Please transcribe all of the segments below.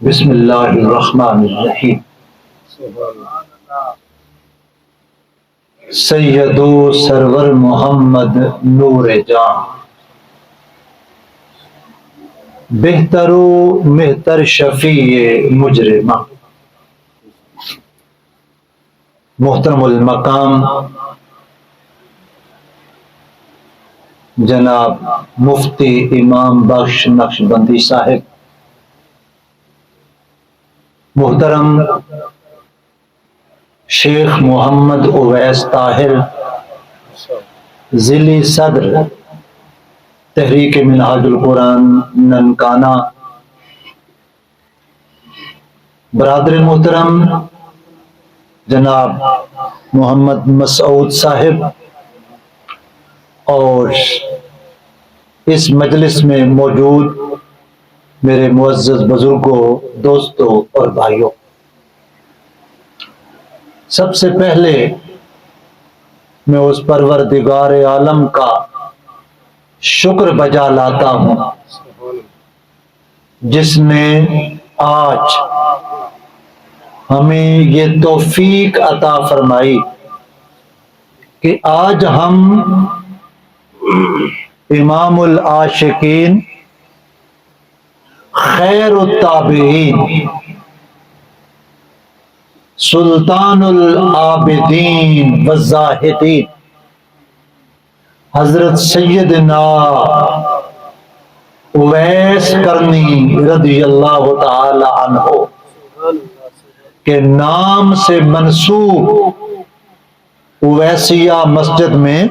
بسم اللہ الرحمن الرحیم۔ سیدو سرور محمد نور جان، بہترو مہتر شفیع مجرمہ، محترم المقام جناب مفتی امام بخش نقشبندی صاحب، محترم شیخ محمد اویس طاہر ضلعی صدر تحریک منہاج القرآن ننکانہ، برادر محترم جناب محمد مسعود صاحب، اور اس مجلس میں موجود میرے معزز بزرگوں، دوستوں اور بھائیوں، سب سے پہلے میں اس پروردگار عالم کا شکر بجا لاتا ہوں جس نے آج ہمیں یہ توفیق عطا فرمائی کہ آج ہم امام العاشقین، خیر التابعین، سلطان العابدین والزاہدین، حضرت سیدنا اویس کرنی رضی اللہ تعالی عنہ کے نام سے منسوب اویسیہ مسجد میں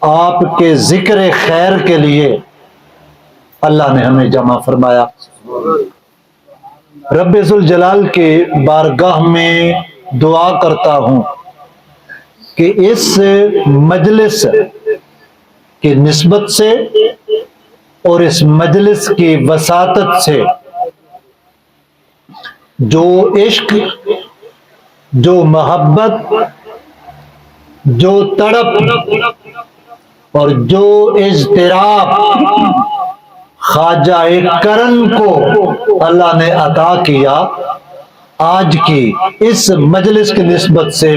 آپ کے ذکر خیر کے لیے اللہ نے ہمیں جمع فرمایا۔ رب ذوالجلال کے بارگاہ میں دعا کرتا ہوں کہ اس مجلس کی نسبت سے اور اس مجلس کی وساطت سے جو عشق، جو محبت، جو تڑپ اور جو اضطراب خواجہ کرن کو اللہ نے عطا کیا، آج کی اس مجلس کی نسبت سے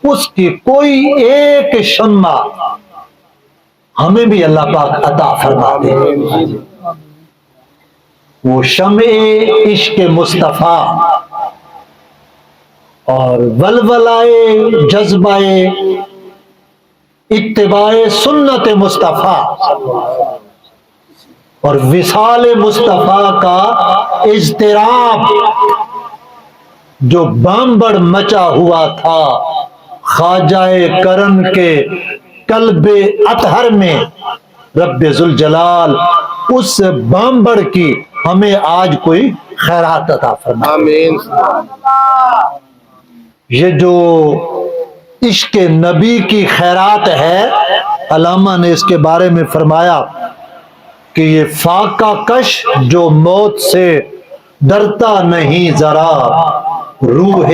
اس کی کوئی ایک شمع ہمیں بھی اللہ پاک عطا فرما دے۔ وہ شمع عشق مصطفیٰ اور ولولائے جذبہ اتباع سنت مصطفیٰ اور وصال مصطفیٰ کا اضطراب جو بامبڑ مچا ہوا تھا خواجہ کرن کے قلب اطہر میں، رب ذوالجلال اس بامبڑ کی ہمیں آج کوئی خیرات عطا فرمائے۔ آمین۔ یہ جو عشق نبی کی خیرات ہے، علامہ نے اس کے بارے میں فرمایا کہ یہ فاقہ کش جو موت سے ڈرتا نہیں ذرا، روح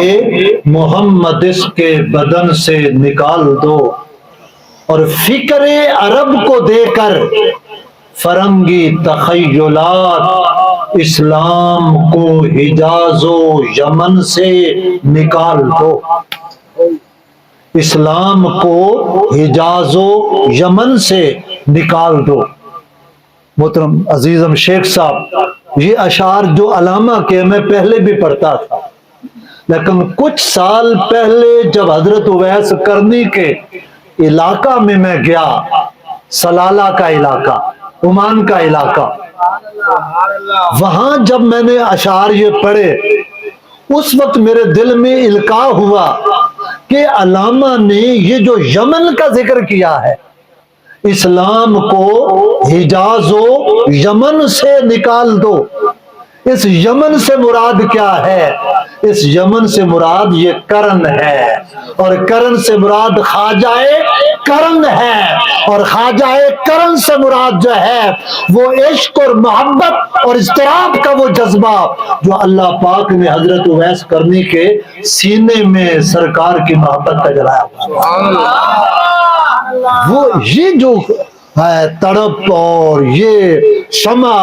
محمد اس کے بدن سے نکال دو، اور فکر عرب کو دے کر فرنگی تخیلات اسلام کو حجاز و یمن سے نکال دو، اسلام کو حجاز و یمن سے نکال دو۔ محترم عزیزم شیخ صاحب، یہ اشعار جو علامہ کے میں پہلے بھی پڑھتا تھا، لیکن کچھ سال پہلے جب حضرت اویس کرنی کے علاقہ میں گیا، سلالہ کا علاقہ، عمان کا علاقہ، وہاں جب میں نے اشعار یہ پڑھے، اس وقت میرے دل میں القاء ہوا کہ علامہ نے یہ جو یمن کا ذکر کیا ہے، اسلام کو حجاز و یمن سے نکال دو، اس یمن سے مراد کیا ہے؟ اس یمن سے مراد یہ کرن ہے، اور کرن سے مراد خواجہ کرن ہے، اور خواجہ کرن سے مراد جو ہے وہ عشق اور محبت اور اضطراب کا وہ جذبہ جو اللہ پاک نے حضرت اویس کرنی کے سینے میں سرکار کی محبت کا جلایا، وہ یہ جو ہے تڑپ اور یہ شمع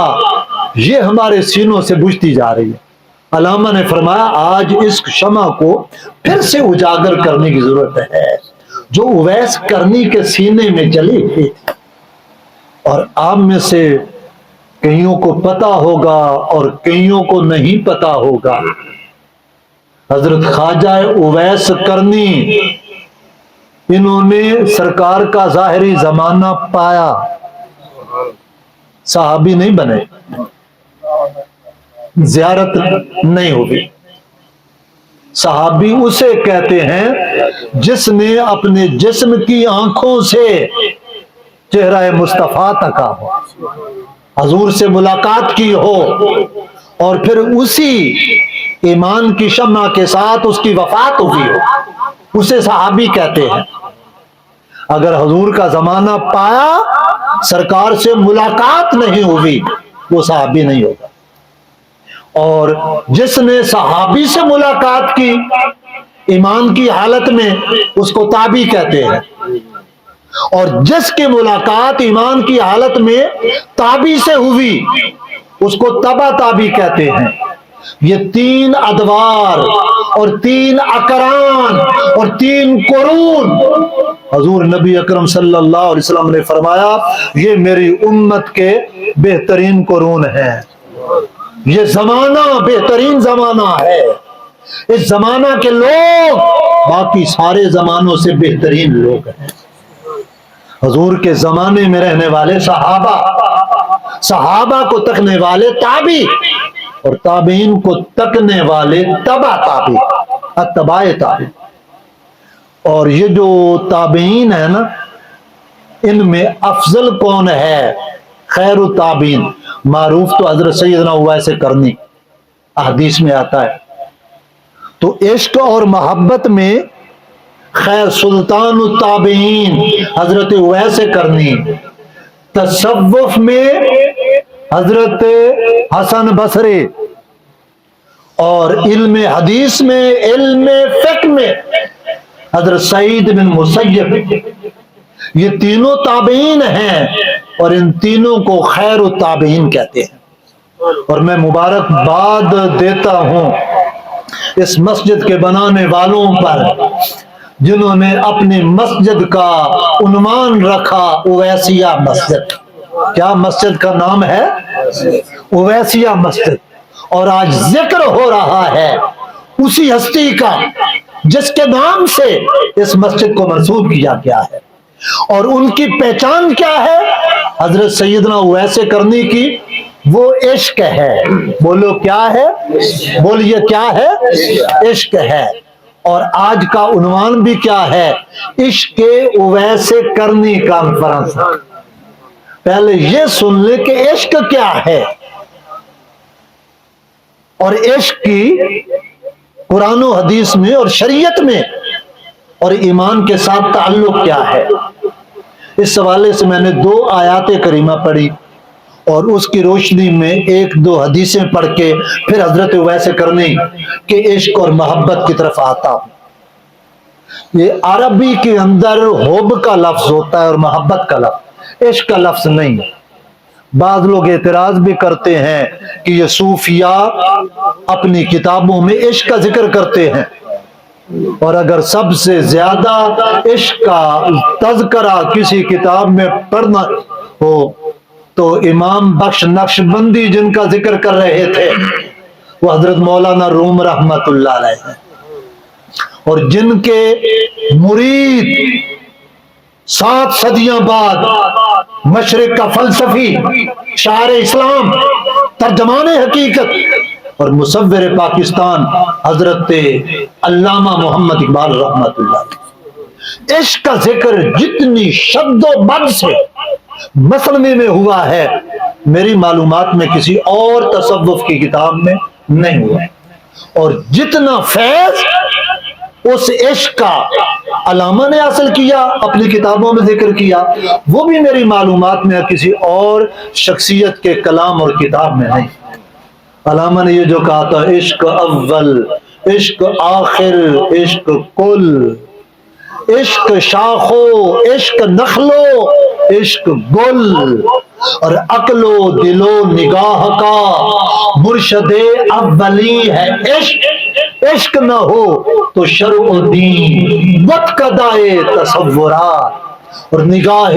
یہ ہمارے سینوں سے بجھتی جا رہی ہے۔ علامہ نے فرمایا آج اس شمع کو پھر سے اجاگر کرنے کی ضرورت ہے جو اویس کرنی کے سینے میں جلی ہوئی تھی، اور آپ میں سے کئیوں کو پتا ہوگا اور کئیوں کو نہیں پتا ہوگا۔ حضرت خواجہ اویس کرنی، انہوں نے سرکار کا ظاہری زمانہ پایا، صحابی نہیں بنے، زیارت نہیں ہوگی۔ صحابی اسے کہتے ہیں جس نے اپنے جسم کی آنکھوں سے چہرہ مصطفیٰ تکا ہو، حضور سے ملاقات کی ہو، اور پھر اسی ایمان کی شمع کے ساتھ اس کی وفات ہوئی ہو، اسے صحابی کہتے ہیں۔ اگر حضور کا زمانہ پایا سرکار سے ملاقات نہیں ہوئی وہ صحابی نہیں ہوگا، اور جس نے صحابی سے ملاقات کی ایمان کی حالت میں اس کو تابعی کہتے ہیں، اور جس کی ملاقات ایمان کی حالت میں تابعی سے ہوئی اس کو تبع تابعی کہتے ہیں۔ یہ تین ادوار اور تین اقران اور تین قرون حضور نبی اکرم صلی اللہ علیہ وسلم نے فرمایا یہ میری امت کے بہترین قرون ہیں، یہ زمانہ بہترین زمانہ ہے، اس زمانہ کے لوگ باقی سارے زمانوں سے بہترین لوگ ہیں۔ حضور کے زمانے میں رہنے والے صحابہ، صحابہ کو تکنے والے تابعی، اور تابعین کو تکنے والے تبع تابعی، اتباع تابعی۔ اور یہ جو تابعین ہیں نا، ان میں افضل کون ہے؟ خیر التابعین معروف تو حضرت سیدنا اویس کرنی، احادیث میں آتا ہے۔ تو عشق اور محبت میں خیر سلطان التابعین حضرت اویس کرنی، تصوف میں حضرت حسن بصری، اور علم حدیث میں علم فقہ میں حضرت سعید بن مسیب، یہ تینوں تابعین ہیں، اور ان تینوں کو خیر التابعین کہتے ہیں۔ اور میں مبارکباد دیتا ہوں اس مسجد کے بنانے والوں پر جنہوں نے اپنی مسجد کا عنوان رکھا اویسیہ مسجد۔ کیا مسجد کا نام ہے؟ اویسیہ مسجد۔ اور آج ذکر ہو رہا ہے اسی ہستی کا جس کے نام سے اس مسجد کو منسوب کیا گیا ہے، اور ان کی پہچان کیا ہے؟ حضرت سیدنا اویس کرنی کی وہ عشق ہے۔ بولو کیا ہے؟ بولیے کیا ہے؟ عشق ہے۔ اور آج کا عنوان بھی کیا ہے؟ عشق اویس کرنی کانفرنس۔ پہلے یہ سن لے کہ عشق کیا ہے، اور عشق کی قرآن و حدیث میں اور شریعت میں اور ایمان کے ساتھ تعلق کیا ہے۔ اس حوالے سے میں نے 2 آیات کریمہ پڑھی، اور اس کی روشنی میں 1-2 حدیثیں پڑھ کے پھر حضرت اویس کرنی کے عشق اور محبت کی طرف آتا ہوں۔ یہ عربی کے اندر حب کا لفظ ہوتا ہے اور محبت کا لفظ، عشق کا لفظ نہیں۔ بعض لوگ اعتراض بھی کرتے ہیں کہ یہ صوفیاء اپنی کتابوں میں عشق کا ذکر کرتے ہیں، اور اگر سب سے زیادہ عشق کا تذکرہ کسی کتاب میں پڑھنا ہو تو امام بخش نقشبندی جن کا ذکر کر رہے تھے وہ حضرت مولانا روم رحمت اللہ علیہ ہیں، اور جن کے مرید 7 صدیاں بعد مشرق کا فلسفی، شاعر اسلام، ترجمان حقیقت اور مصور پاکستان حضرت علامہ محمد اقبال رحمت اللہ علیہ، عشق کا ذکر جتنی شد و بد سے مثنوی میں ہوا ہے میری معلومات میں کسی اور تصوف کی کتاب میں نہیں ہوا، اور جتنا فیض اس عشق کا علامہ نے حاصل کیا، اپنی کتابوں میں ذکر کیا، وہ بھی میری معلومات میں کسی اور شخصیت کے کلام اور کتاب میں نہیں۔ علامہ نے یہ جو کہا تھا عشق اول، عشق آخر، عشق کل، عشق شاخو، عشق نخلو، عشق گل، اور عقل و دل و نگاہ کا مرشد اولی ہے عشق، عشق نہ ہو تو شرع و دین وقت قدائے تصورات، اور نگاہ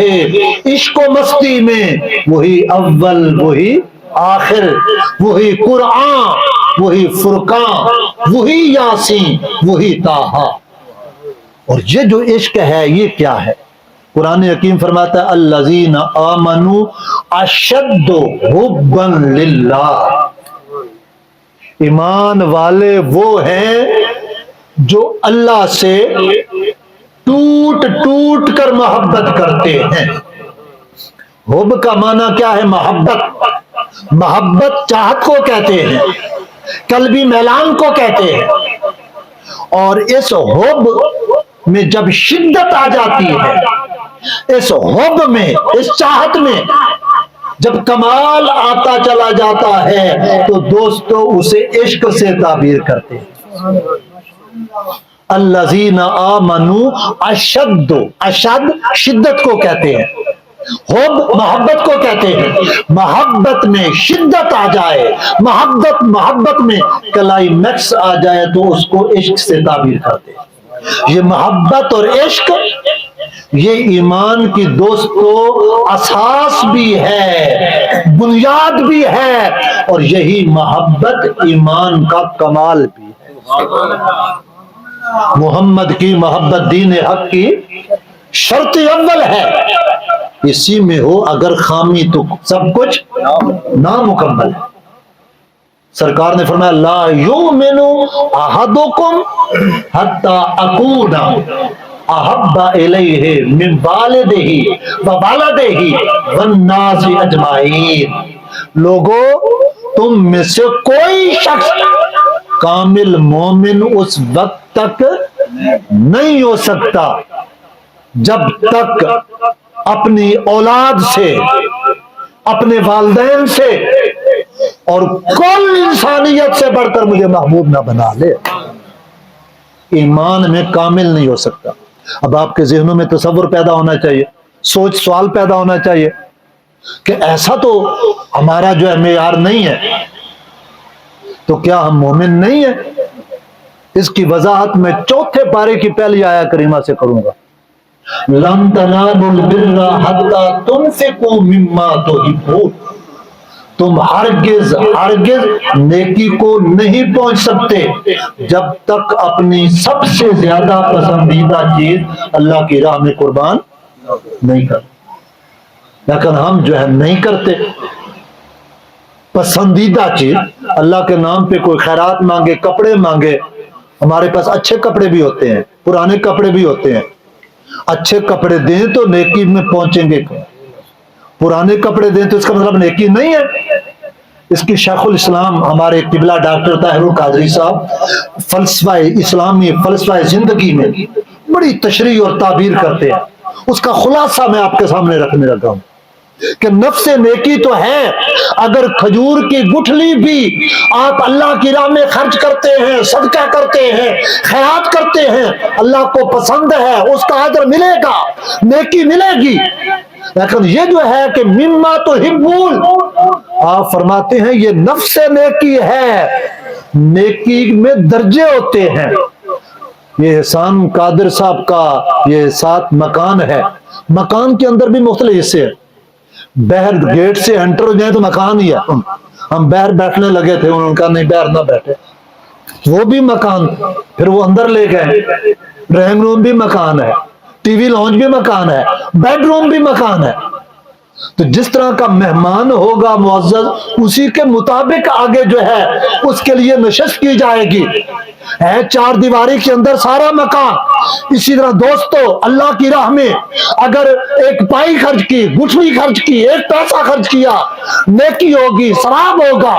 عشق و مستی میں وہی اول وہی آخر، وہی قرآن وہی فرقان وہی یاسین وہی طٰہٰ۔ اور یہ جو عشق ہے یہ کیا ہے؟ قرآن حکیم فرماتا ہے الذین آمنوا اشد حبا للہ، ایمان والے وہ ہیں جو اللہ سے ٹوٹ ٹوٹ کر محبت کرتے ہیں۔ حب کا معنی کیا ہے؟ محبت، محبت چاہت کو کہتے ہیں، قلبی میلان کو کہتے ہیں، اور اس حب میں جب شدت آ جاتی ہے، اس حب میں، اس چاہت میں جب کمال آتا چلا جاتا ہے تو دوستو اسے عشق سے تعبیر کرتے ہیں۔ الذین آمنوا اشد، اشد شدت کو کہتے ہیں، حب محبت کو کہتے ہیں۔ محبت میں شدت آ جائے، محبت میں کلائمیکس آ جائے تو اس کو عشق سے تعبیر کرتے ہیں۔ یہ محبت اور عشق یہ ایمان کی دوستو اساس بھی ہے، بنیاد بھی ہے، اور یہی محبت ایمان کا کمال بھی ہے۔ محمد کی محبت دین حق کی شرط اول ہے، اسی میں ہو اگر خامی تو سب کچھ نامکمل ہے۔ سرکار نے فرمایا لا یؤمن احدکم حتی اکون احب الیہ من والدہ وولدہ والناس اجمعین۔ لوگو تم میں سے کوئی شخص کامل مومن اس وقت تک نہیں ہو سکتا جب تک اپنی اولاد سے، اپنے والدین سے اور کل انسانیت سے بڑھ کر مجھے محبوب نہ بنا لے۔ ایمان میں کامل نہیں ہو سکتا۔ اب آپ کے ذہنوں میں تصور پیدا ہونا چاہیے، سوچ سوال پیدا ہونا چاہیے کہ ایسا تو ہمارا جو ہے معیار نہیں ہے، تو کیا ہم مومن نہیں ہیں؟ اس کی وضاحت میں چوتھے پارے کی پہلی آیا کریمہ سے کروں گا۔ لَن تَنَالُوا الْبِرَّ حَتَّىٰ تُنْفِقُوا مِمَّا تُحِبُّونَ، تم ہرگز نیکی کو نہیں پہنچ سکتے جب تک اپنی سب سے زیادہ پسندیدہ چیز اللہ کی راہ میں قربان نہیں کرتے۔ لیکن ہم جو ہے نہیں کرتے۔ پسندیدہ چیز اللہ کے نام پہ کوئی خیرات مانگے، کپڑے مانگے، ہمارے پاس اچھے کپڑے بھی ہوتے ہیں، پرانے کپڑے بھی ہوتے ہیں، اچھے کپڑے دیں تو نیکی میں پہنچیں گے، پرانے کپڑے دیں تو اس کا مطلب نیکی نہیں ہے۔ اس کی شیخ الاسلام ہمارے قبلہ ڈاکٹر طاہر القادری صاحب فلسفہ اسلامی، فلسفہ زندگی میں بڑی تشریح اور تعبیر کرتے ہیں۔ اس کا خلاصہ میں آپ کے سامنے رکھنے لگا ہوں کہ نفس نیکی تو ہے، اگر کھجور کی گٹھلی بھی آپ اللہ کی راہ میں خرچ کرتے ہیں، صدقہ کرتے ہیں، خیرات کرتے ہیں، اللہ کو پسند ہے، اس کا اجر ملے گا، نیکی ملے گی۔ لیکن یہ جو ہے کہ مما تحبون، آپ فرماتے ہیں یہ نفس نیکی ہے، نیکی میں درجے ہوتے ہیں۔ یہ احسان قادر صاحب کا یہ 7 مکان ہے، مکان کے اندر بھی مختلف حصے ہیں۔ باہر گیٹ سے انٹر ہو جائیں تو مکان ہی ہے، ہم باہر بیٹھنے لگے تھے، انہوں نے کہا نہیں باہر نہ بیٹھے، وہ بھی مکان، پھر وہ اندر لے گئے، ڈرائنگ روم بھی مکان ہے، ٹی وی لانچ بھی مکان ہے، بیڈ روم بھی مکان ہے۔ تو جس طرح کا مہمان ہوگا معزز، اسی کے مطابق آگے جو ہے اس کے لیے نشست کی جائے گی۔ ہے 4 دیواری کے اندر سارا مکان۔ اسی طرح دوستو اللہ کی راہ میں اگر ایک پائی خرچ کی، گٹھلی خرچ کی، 1 پیسہ خرچ کیا، نیکی ہوگی، ثواب ہوگا۔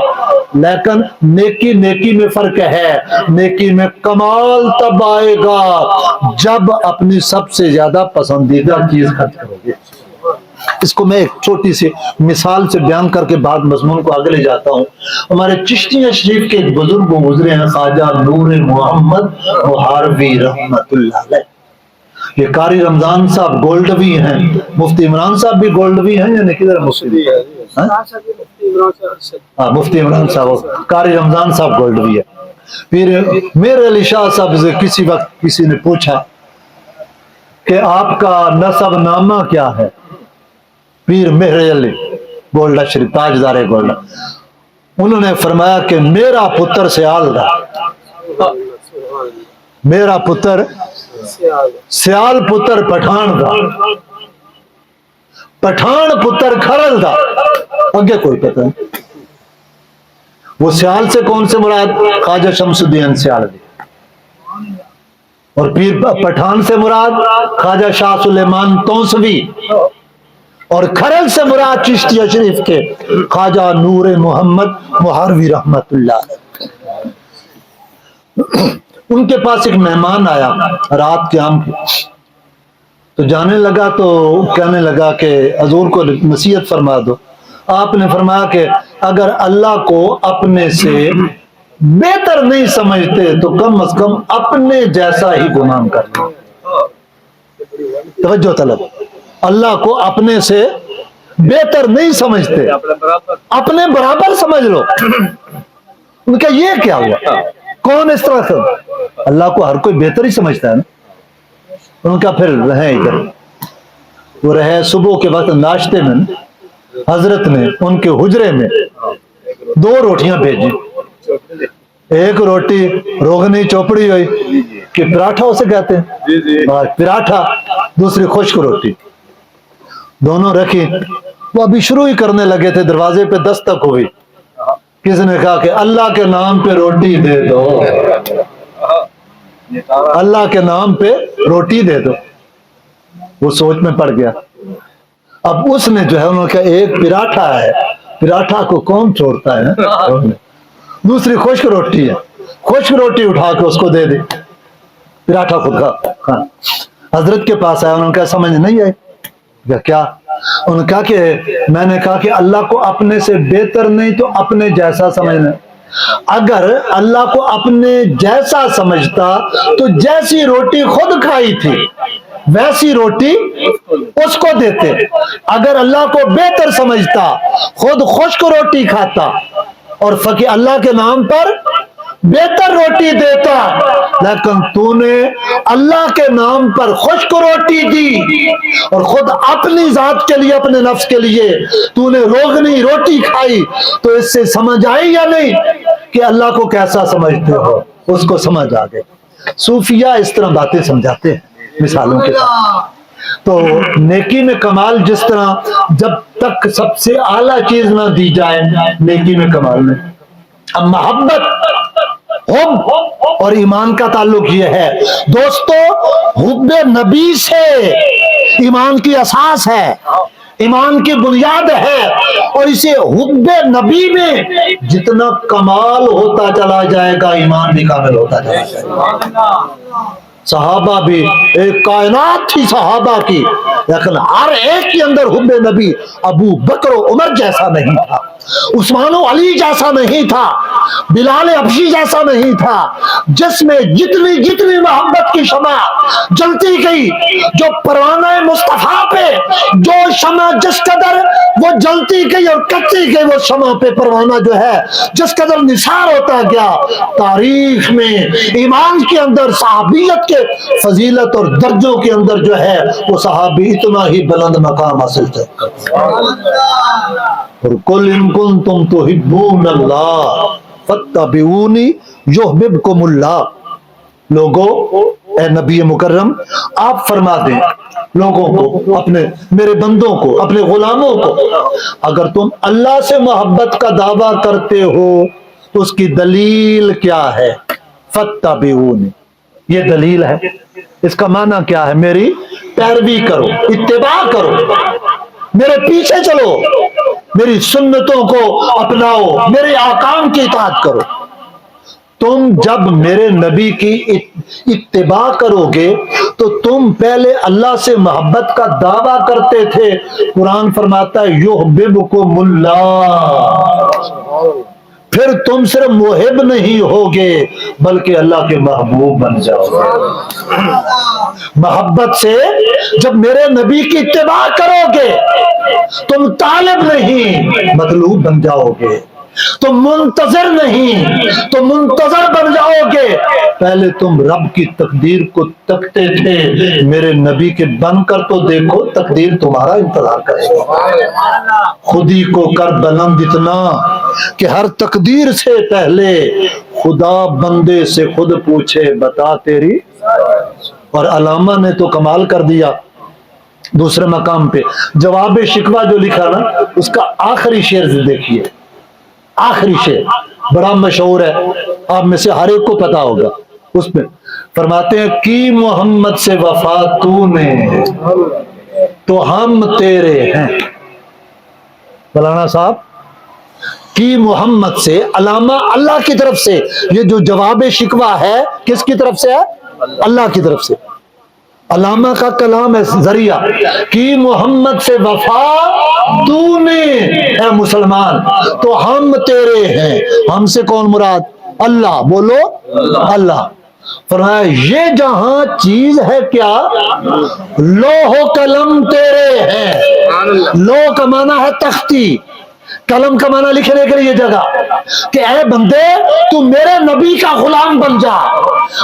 لیکن نیکی میں فرق ہے، نیکی میں کمال تب آئے گا جب اپنی سب سے زیادہ پسندیدہ چیز خرچ کرو گے۔ اس کو میں ایک چھوٹی سی مثال سے بیان کر کے بعد مضمون کو آگے لے جاتا ہوں۔ ہمارے چشتیہ شریف کے ایک بزرگ گزرے ہیں، خواجہ نور محمد مہاروی رحمت اللہ علیہ۔ یہ قاری رمضان صاحب گولڈوی ہیں، مفتی عمران صاحب بھی گولڈوی ہیں، یعنی کدھر مفتی؟ ہاں مفتی عمران صاحب، قاری رمضان صاحب گولڈوی ہے۔ پھر میر علی شاہ صاحب سے کسی وقت کسی نے پوچھا کہ آپ کا نسب نامہ کیا ہے؟ پیر مہر علی گولڈا شریف تاجدار گولڈا، انہوں نے فرمایا کہ میرا پتر سیال دا، میرا پتر سیال پتر پٹھان دا، پٹھان پتر کھرل دا، اگے کوئی پتہ نہیں۔ وہ سیال سے کون سے مراد؟ خواجہ شمس الدین سیال دی، اور پیر پٹھان سے مراد خواجہ شاہ سلیمان توسوی، اور کھرل سے مراد چشتیہ شریف کے خواجہ نور محمد مہاروی رحمت اللہ۔ ان کے پاس ایک مہمان آیا رات قیام کی، تو جانے لگا تو کہنے لگا کہ حضور کو نصیحت فرما دو۔ آپ نے فرمایا کہ اگر اللہ کو اپنے سے بہتر نہیں سمجھتے تو کم از کم اپنے جیسا ہی گمان کر لو۔ توجہ طلب، اللہ کو اپنے سے بہتر نہیں سمجھتے، اپنے برابر سمجھ لو۔ ان کا یہ کیا ہوا؟ کون اس طرح کر؟ اللہ کو ہر کوئی بہتر ہی سمجھتا ہے نا۔ ان کا پھر رہے ادھر، وہ رہے صبح کے وقت ناشتے میں حضرت نے ان کے حجرے میں 2 روٹیاں بھیجی، ایک روٹی روغنی چوپڑی ہوئی کہ پراٹھا اسے کہتے ہیں، پراٹھا، دوسری خشک روٹی، دونوں رکھی۔ وہ ابھی شروع ہی کرنے لگے تھے، دروازے پہ دستک ہوئی، کسی نے کہا کہ اللہ کے نام پہ روٹی دے دو، اللہ کے نام پہ روٹی دے دو۔ وہ سوچ میں پڑ گیا۔ اب اس نے جو ہے انہوں نے کہا ایک پراٹھا ہے، پراٹھا کو کون چھوڑتا ہے، دوسری خشک روٹی ہے، خشک روٹی اٹھا کے اس کو دے دی، پراٹھا خود کھا۔ حضرت کے پاس آیا، انہوں نے کہا سمجھ نہیں آئی؟ کیا؟ انہوں نے کہا کہ میں نے کہا کہ اللہ کو اپنے سے بہتر نہیں تو اپنے جیسا سمجھنا۔ اگر اللہ کو اپنے جیسا سمجھتا تو جیسی روٹی خود کھائی تھی ویسی روٹی اس کو دیتے، اگر اللہ کو بہتر سمجھتا خود خشک روٹی کھاتا اور فقیر اللہ کے نام پر بہتر روٹی دیتا، لیکن تو نے اللہ کے نام پر خشک روٹی دی اور خود اپنی ذات کے لیے، اپنے نفس کے لیے تو نے روغنی روٹی کھائی۔ تو اس سے سمجھ آئی یا نہیں کہ اللہ کو کیسا سمجھتے ہو؟ اس کو سمجھ آ گئے۔ صوفیہ اس طرح باتیں سمجھاتے ہیں مثالوں کے ساتھ۔ تو نیکی میں کمال جس طرح جب تک سب سے اعلیٰ چیز نہ دی جائے نیکی میں کمال نہیں۔ اب محبت، حب اور ایمان کا تعلق یہ ہے دوستو، حب نبی سے ایمان کی اساس ہے، ایمان کی بنیاد ہے، اور اسے حب نبی میں جتنا کمال ہوتا چلا جائے گا ایمان بھی کامل ہوتا چلا جائے گا۔ صحابہ بھی ایک کائنات تھی صحابہ کی، لیکن ہر ایک کے اندر حب نبی ابو بکر و عمر جیسا نہیں تھا، عثمان و علی جیسا نہیں تھا، بلال حبشی جیسا نہیں تھا، جس میں جتنی محبت کی شمع جلتی گئی، جو پروانہ مصطفیٰ پہ جو شمع جس قدر وہ جلتی گئی اور کٹتی گئی، وہ شمع پہ پروانہ جو ہے جس قدر نثار ہوتا گیا، تاریخ میں ایمان کے اندر صحابیت کے فضیلت اور درجوں کے اندر جو ہے وہ صحابی اتنا ہی بلند مقام حاصل کرتے ہیں۔ اور قل ان کنتم تحبون اللہ فاتبعونی یحببکم اللہ، لوگوں اے نبی مکرم آپ فرما دیں لوگوں کو، اپنے میرے بندوں کو، اپنے غلاموں کو، اگر تم اللہ سے محبت کا دعویٰ کرتے ہو تو اس کی دلیل کیا ہے؟ فاتبعونی، یہ دلیل ہے۔ اس کا معنی کیا ہے؟ میری پیروی کرو، اتباع کرو، میرے پیچھے چلو، میری سنتوں کو اپناؤ، میرے احکام کی اطاعت کرو۔ تم جب میرے نبی کی اتباع کرو گے تو تم پہلے اللہ سے محبت کا دعویٰ کرتے تھے، قرآن فرماتا ہے یحببکم اللہ، پھر تم صرف محب نہیں ہوگے بلکہ اللہ کے محبوب بن جاؤ گے۔ محبت سے جب میرے نبی کی اتباع کرو گے تم طالب نہیں مطلوب بن جاؤ گے، تم منتظر نہیں تو منتظر بن جاؤ گے۔ پہلے تم رب کی تقدیر کو تکتے تھے، میرے نبی کے بن کر تو دیکھو تقدیر تمہارا انتظار کرے گا۔ خود ہی کو کر بلند اتنا کہ ہر تقدیر سے پہلے خدا بندے سے خود پوچھے بتا تیری۔ اور علامہ نے تو کمال کر دیا دوسرے مقام پہ، جواب شکوہ جو لکھا نا اس کا آخری شعر دیکھیے، آخری شعر بڑا مشہور ہے، آپ میں سے ہر ایک کو پتا ہوگا۔ اس میں فرماتے ہیں کی محمد سے وفا تو نے تو ہم تیرے ہیں۔ مولانا صاحب کی محمد سے، علامہ اللہ کی طرف سے، یہ جو جواب شکوہ ہے کس کی طرف سے ہے؟ اللہ کی طرف سے۔ علامہ کا کلام ہے ذریعہ، کی محمد سے وفا تو نے اے مسلمان تو ہم تیرے ہیں۔ ہم سے کون مراد؟ اللہ، بولو اللہ۔ فرمایا یہ جہاں چیز ہے کیا لوح و قلم تیرے ہیں۔ لوح کا معنی ہے تختی، قلم کا معنی لکھنے کے لیے جگہ، کہ اے بندے تو میرے نبی کا غلام بن جا،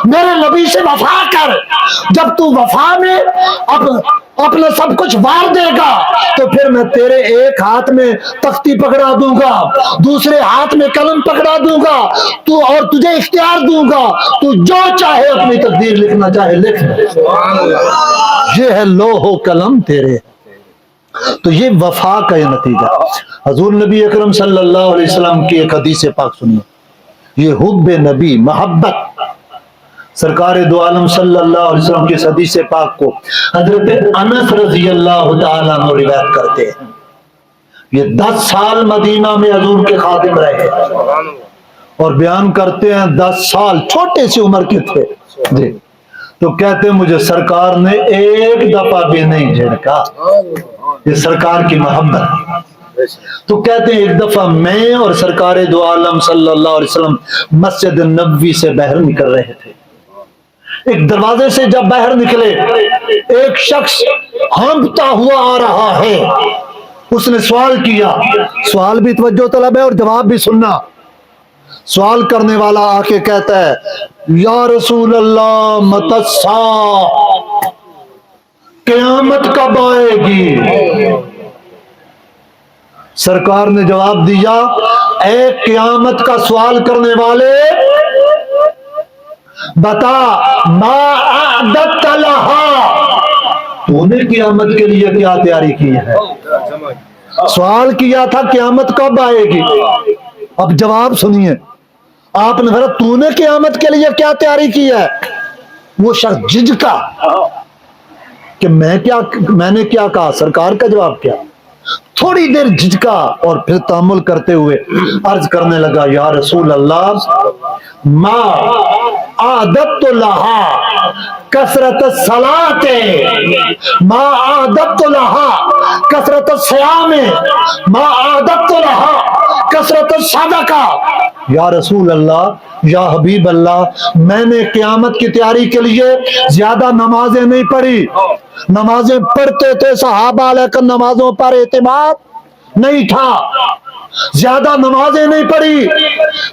میرے نبی سے وفا کر۔ جب تو وفا میں اپنا سب کچھ وار دے گا تو پھر میں تیرے ایک ہاتھ میں تختی پکڑا دوں گا، دوسرے ہاتھ میں قلم پکڑا دوں گا، تو اور تجھے اختیار دوں گا تو جو چاہے اپنی تقدیر لکھنا چاہے لکھ۔ یہ ہے لوح و قلم تیرے۔ تو یہ وفا کا یہ نتیجہ۔ حضور نبی اکرم صلی اللہ علیہ وسلم کی ایک حدیث پاک سنیے، یہ حب نبی، محبت سرکار دو عالم صلی اللہ علیہ وسلم کی اس حدیث پاک کو حضرت انس رضی اللہ تعالیٰ عنہ روایت کرتے ہیں۔ یہ 10 سال مدینہ میں حضور کے خادم رہے اور بیان کرتے ہیں 10 سال چھوٹے سی عمر کے تھے جی، تو کہتے ہیں مجھے سرکار نے ایک دفعہ بھی نہیں جھڑکا۔ یہ سرکار کی محبت۔ تو کہتے ہیں ایک دفعہ میں اور سرکار دو عالم صلی اللہ علیہ وسلم مسجد نبوی سے باہر نکل رہے تھے۔ ایک دروازے سے جب باہر نکلے ایک شخص ہانپتا ہوا آ رہا ہے، اس نے سوال کیا، سوال بھی توجہ طلب ہے اور جواب بھی سننا۔ سوال کرنے والا آ کے کہتا ہے یا رسول اللہ متی الساعہ، قیامت کب آئے گی؟ سرکار نے جواب دیا اے قیامت کا سوال کرنے والے بتا ما اعددت لہا، تو نے قیامت کے لیے کیا تیاری کی ہے؟ سوال کیا تھا قیامت کب آئے گی، اب جواب سنیے۔ آپ نے کہا تو نے قیامت کے لیے کیا تیاری کی ہے؟ وہ شخص جھجکا کہ میں نے کیا کہا، سرکار کا جواب کیا؟ تھوڑی دیر جھجکا اور پھر تأمل کرتے ہوئے عرض کرنے لگا یا رسول اللہ ما اعددت لہا کثرت الصلاۃ، ما اعددت لہا کثرت الصیام، ما اعددت لہا کثرت الصدقہ۔ یا رسول اللہ، یا حبیب اللہ، میں نے قیامت کی تیاری کے لیے زیادہ نمازیں نہیں پڑھی، نمازیں پڑھتے تھے صحابہ لیکن نمازوں پر اعتماد نہیں تھا، زیادہ نمازیں نہیں پڑھی،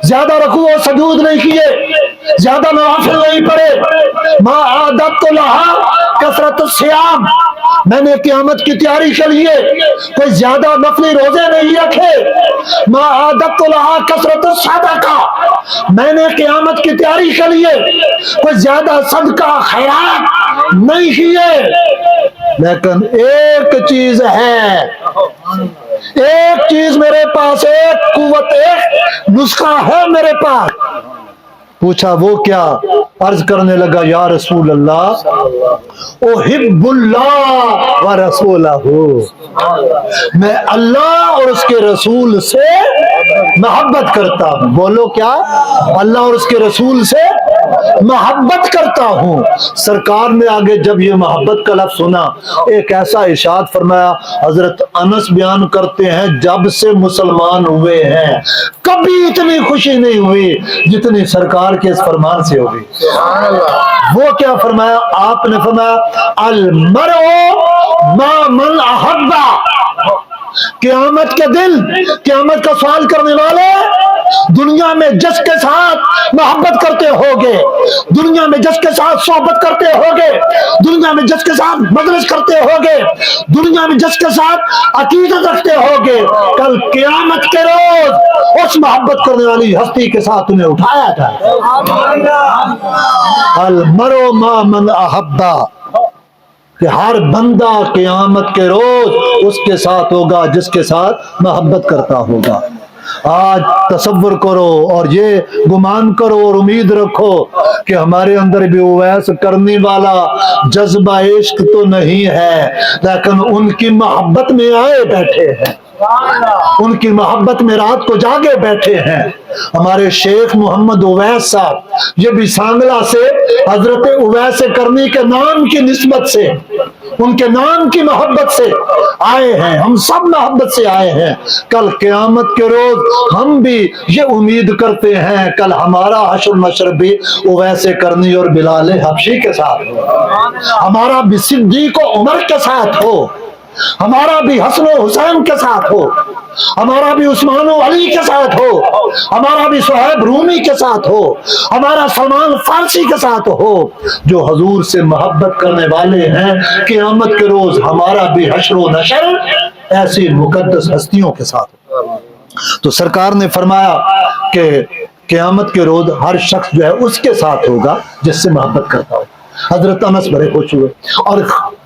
زیادہ رکوع و سجود نہیں کیے، زیادہ نوافل نہیں پڑھے۔ ما اعددت لہا کثرت الصیام، میں نے قیامت کی تیاری کے لیے کوئی زیادہ نفلی روزے نہیں رکھے۔ ما اعددت لہا کثرت الصدقہ، میں نے قیامت کی تیاری کے لیے کوئی زیادہ صدقہ خیرات نہیں کیے۔ لیکن ایک چیز ہے، ایک چیز میرے پاس، ایک قوت، ایک نسخہ ہے میرے پاس۔ پوچھا وہ کیا؟ عرض کرنے لگا یا رسول اللہ احب اللہ و رسولہ، میں اللہ اور اس کے رسول سے محبت کرتا ہوں۔ بولو کیا؟ اللہ اور اس کے رسول سے محبت کرتا ہوں. سرکار نے آگے جب یہ محبت کا لفظ سنا ایک ایسا ارشاد فرمایا. حضرت انس بیان کرتے ہیں جب سے مسلمان ہوئے ہیں کبھی اتنی خوشی نہیں ہوئی جتنی سرکار کے اس فرمان سے ہوئی. وہ کیا فرمایا؟ آپ نے فرمایا المرء ما من احبا. قیامت کے دن قیامت کا سوال کرنے والے دنیا میں جس کے ساتھ محبت کرتے ہوگے, دنیا میں جس کے ساتھ صحبت کرتے ہوگے, دنیا میں جس کے ساتھ مجلس کرتے ہوگے, دنیا میں جس کے ساتھ عقیدت رکھتے ہوگے, کل قیامت کے روز اس محبت کرنے والی ہستی کے ساتھ انہیں اٹھایا جائے. المرء ما من احبا, کہ ہر بندہ قیامت کے روز اس کے ساتھ ہوگا جس کے ساتھ محبت کرتا ہوگا. آج تصور کرو اور یہ گمان کرو اور امید رکھو کہ ہمارے اندر بھی اویس کرنی والا جذبہ عشق تو نہیں ہے, لیکن ان کی محبت میں آئے بیٹھے ہیں, ان کی محبت میں رات کو جاگے بیٹھے ہیں. ہمارے شیخ محمد اویس صاحب یہ بھی سانگلہ سے حضرت اویس کرنی کے نام کی نسبت سے, ان کے نام کی محبت سے آئے ہیں. ہم سب محبت سے آئے ہیں. کل قیامت کے روز ہم بھی یہ امید کرتے ہیں کل ہمارا حشر نشر بھی اویس کرنی اور بلال حبشی کے ساتھ ہو, ہمارا بھی صدیق و عمر کے ساتھ ہو, ہمارا بھی حسن و حسین کے ساتھ ہو, ہمارا بھی عثمان و علی کے ساتھ ہو, ہمارا بھی صہیب رومی کے ساتھ ہو, ہمارا سلمان فارسی کے ساتھ ہو. جو حضور سے محبت کرنے والے ہیں قیامت کے روز ہمارا بھی حشر و نشر ایسی مقدس ہستیوں کے ساتھ ہو. تو سرکار نے فرمایا کہ قیامت کے روز ہر شخص جو ہے اس کے ساتھ ہوگا جس سے محبت کرتا ہو. حضرت انس بڑے خوش ہوئے اور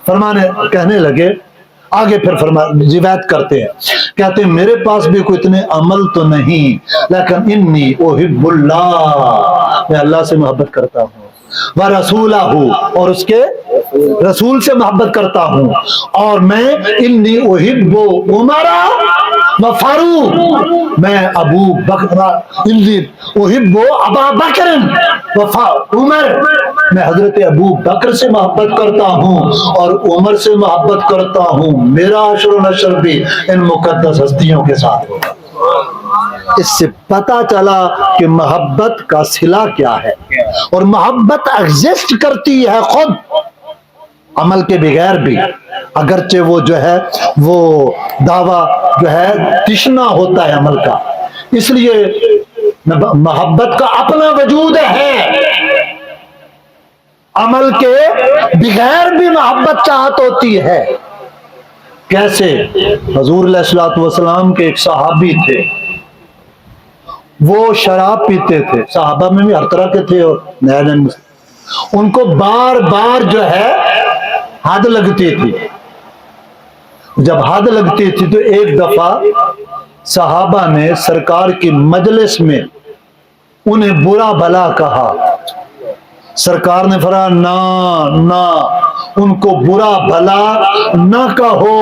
فرمانے کہنے لگے, آگے پھر روایت کرتے ہیں, کہتے ہیں میرے پاس بھی کوئی اتنے عمل تو نہیں, لیکن انی احب اللہ, میں اللہ سے محبت کرتا ہوں, ورسولہ, اور اس کے رسول سے محبت کرتا ہوں, اور میں انی احب عمر و فاروق, میں ابو بکر انی احب ابا بکر و عمر, میں حضرت ابو بکر سے محبت کرتا ہوں اور عمر سے محبت کرتا ہوں. میرا عشر و نشر بھی ان مقدس ہستیوں کے ساتھ ہوگا. اس سے پتا چلا کہ محبت کا صلہ کیا ہے, اور محبت ایگزسٹ کرتی ہے خود عمل کے بغیر بھی, اگرچہ وہ جو ہے وہ دعویٰ جو ہے تشنا ہوتا ہے عمل کا. اس لیے محبت کا اپنا وجود ہے, عمل کے بغیر بھی محبت چاہت ہوتی ہے. کیسے؟ حضور علیہ الصلوۃ والسلام کے ایک صحابی تھے, وہ شراب پیتے تھے, صحابہ میں بھی ہر طرح کے تھے اور نیا نیا, ان کو بار بار جو ہے حد لگتی تھی. جب حد لگتی تھی تو ایک دفعہ صحابہ نے سرکار کی مجلس میں انہیں برا بھلا کہا. سرکار نے فرمایا نہ, ان کو برا بھلا نہ کہو,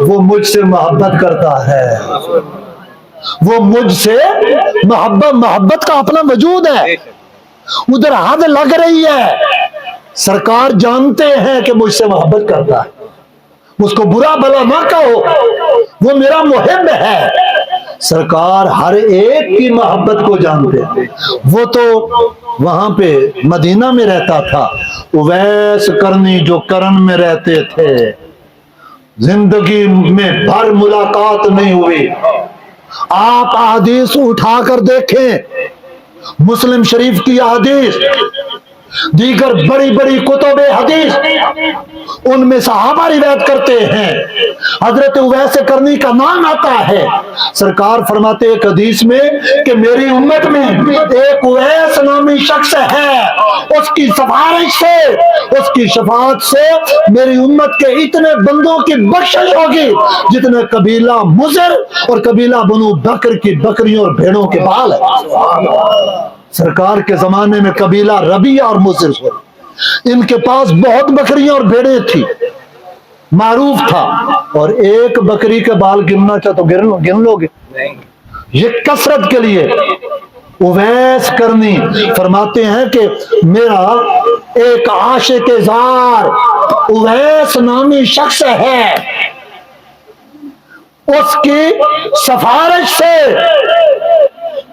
وہ مجھ سے محبت کرتا ہے, وہ مجھ سے محبت کا اپنا وجود ہے. ادھر حد لگ رہی ہے, سرکار جانتے ہیں کہ مجھ سے محبت کرتا ہے, اس کو برا بھلا نہ کہو, وہ میرا محب ہے. سرکار ہر ایک کی محبت کو جانتے ہیں. وہ تو وہاں پہ مدینہ میں رہتا تھا, اویس کرنی جو کرن میں رہتے تھے, زندگی میں بھر ملاقات نہیں ہوئی. آپ احادیث اٹھا کر دیکھیں, مسلم شریف کی احادیث, دیگر بڑی بڑی کتب حدیث, ان میں صحابہ روایت کرتے ہیں, حضرت اویس کرنی کا نام آتا ہے. سرکار فرماتے ایک حدیث میں کہ میری امت میں ایک اویس نامی شخص ہے, اس کی سفارش سے, اس کی شفاعت سے میری امت کے اتنے بندوں کی بخشش ہوگی جتنے قبیلہ مضر اور قبیلہ بنو بکر کی بکریوں اور بھیڑوں کے بال ہیں. سرکار کے زمانے میں قبیلہ ربیہ اور مضر ہوئے, ان کے پاس بہت بکریاں اور بھیڑیں تھی, معروف تھا, اور ایک بکری کے بال گننا چاہو تو گن لو گے. یہ کثرت کے لیے اویس کرنی فرماتے ہیں کہ میرا ایک عاشق زار اویس نامی شخص ہے، اس کی سفارش سے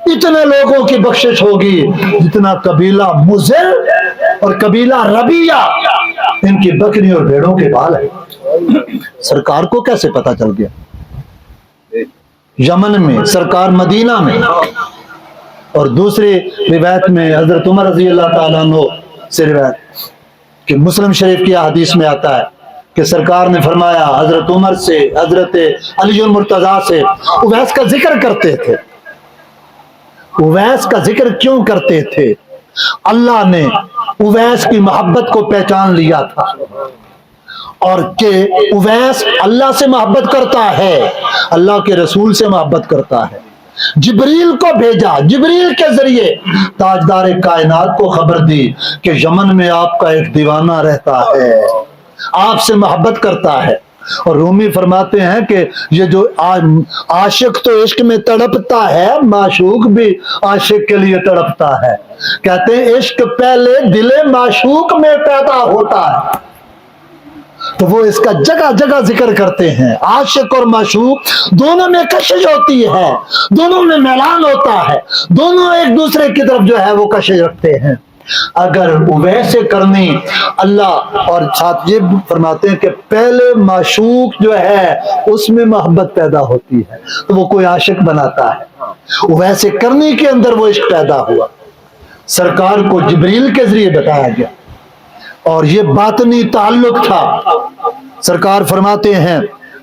اتنے لوگوں کی بخشش ہوگی جتنا قبیلہ مزر اور قبیلہ ربیہ ان کی بکری اور بھیڑوں کے بال ہے۔ سرکار کو کیسے پتا چل گیا؟ یمن میں، سرکار مدینہ میں، اور دوسری روایت میں حضرت عمر رضی اللہ تعالیٰ عنہ سے روایت کہ مسلم شریف کی حدیث میں آتا ہے کہ سرکار نے فرمایا حضرت عمر سے، حضرت علی المرتضیٰ سے اویس کا ذکر کرتے تھے۔ اویس کا ذکر کیوں کرتے تھے؟ اللہ نے اویس کی محبت کو پہچان لیا تھا، اور کہ اویس اللہ سے محبت کرتا ہے، اللہ کے رسول سے محبت کرتا ہے۔ جبریل کو بھیجا، جبریل کے ذریعے تاجدار کائنات کو خبر دی کہ یمن میں آپ کا ایک دیوانہ رہتا ہے، آپ سے محبت کرتا ہے۔ اور رومی فرماتے ہیں کہ یہ جو عاشق تو عشق میں تڑپتا ہے، معشوق بھی عاشق کے لیے تڑپتا ہے۔ کہتے ہیں عشق پہلے دل معشوق میں پیدا ہوتا ہے، تو وہ اس کا جگہ جگہ ذکر کرتے ہیں۔ عاشق اور معشوق دونوں میں کشش ہوتی ہے، دونوں میں میلان ہوتا ہے، دونوں ایک دوسرے کی طرف جو ہے وہ کشش رکھتے ہیں۔ اگر ویسے کرنی اللہ اور ساتھ یہ فرماتے ہیں کہ پہلے معشوق جو ہے اس میں محبت پیدا ہوتی ہے تو وہ کوئی عاشق بناتا ہے، ویسے کرنی کے اندر وہ عشق پیدا ہوا، سرکار کو جبریل کے ذریعے بتایا گیا، اور یہ باطنی تعلق تھا۔ سرکار فرماتے ہیں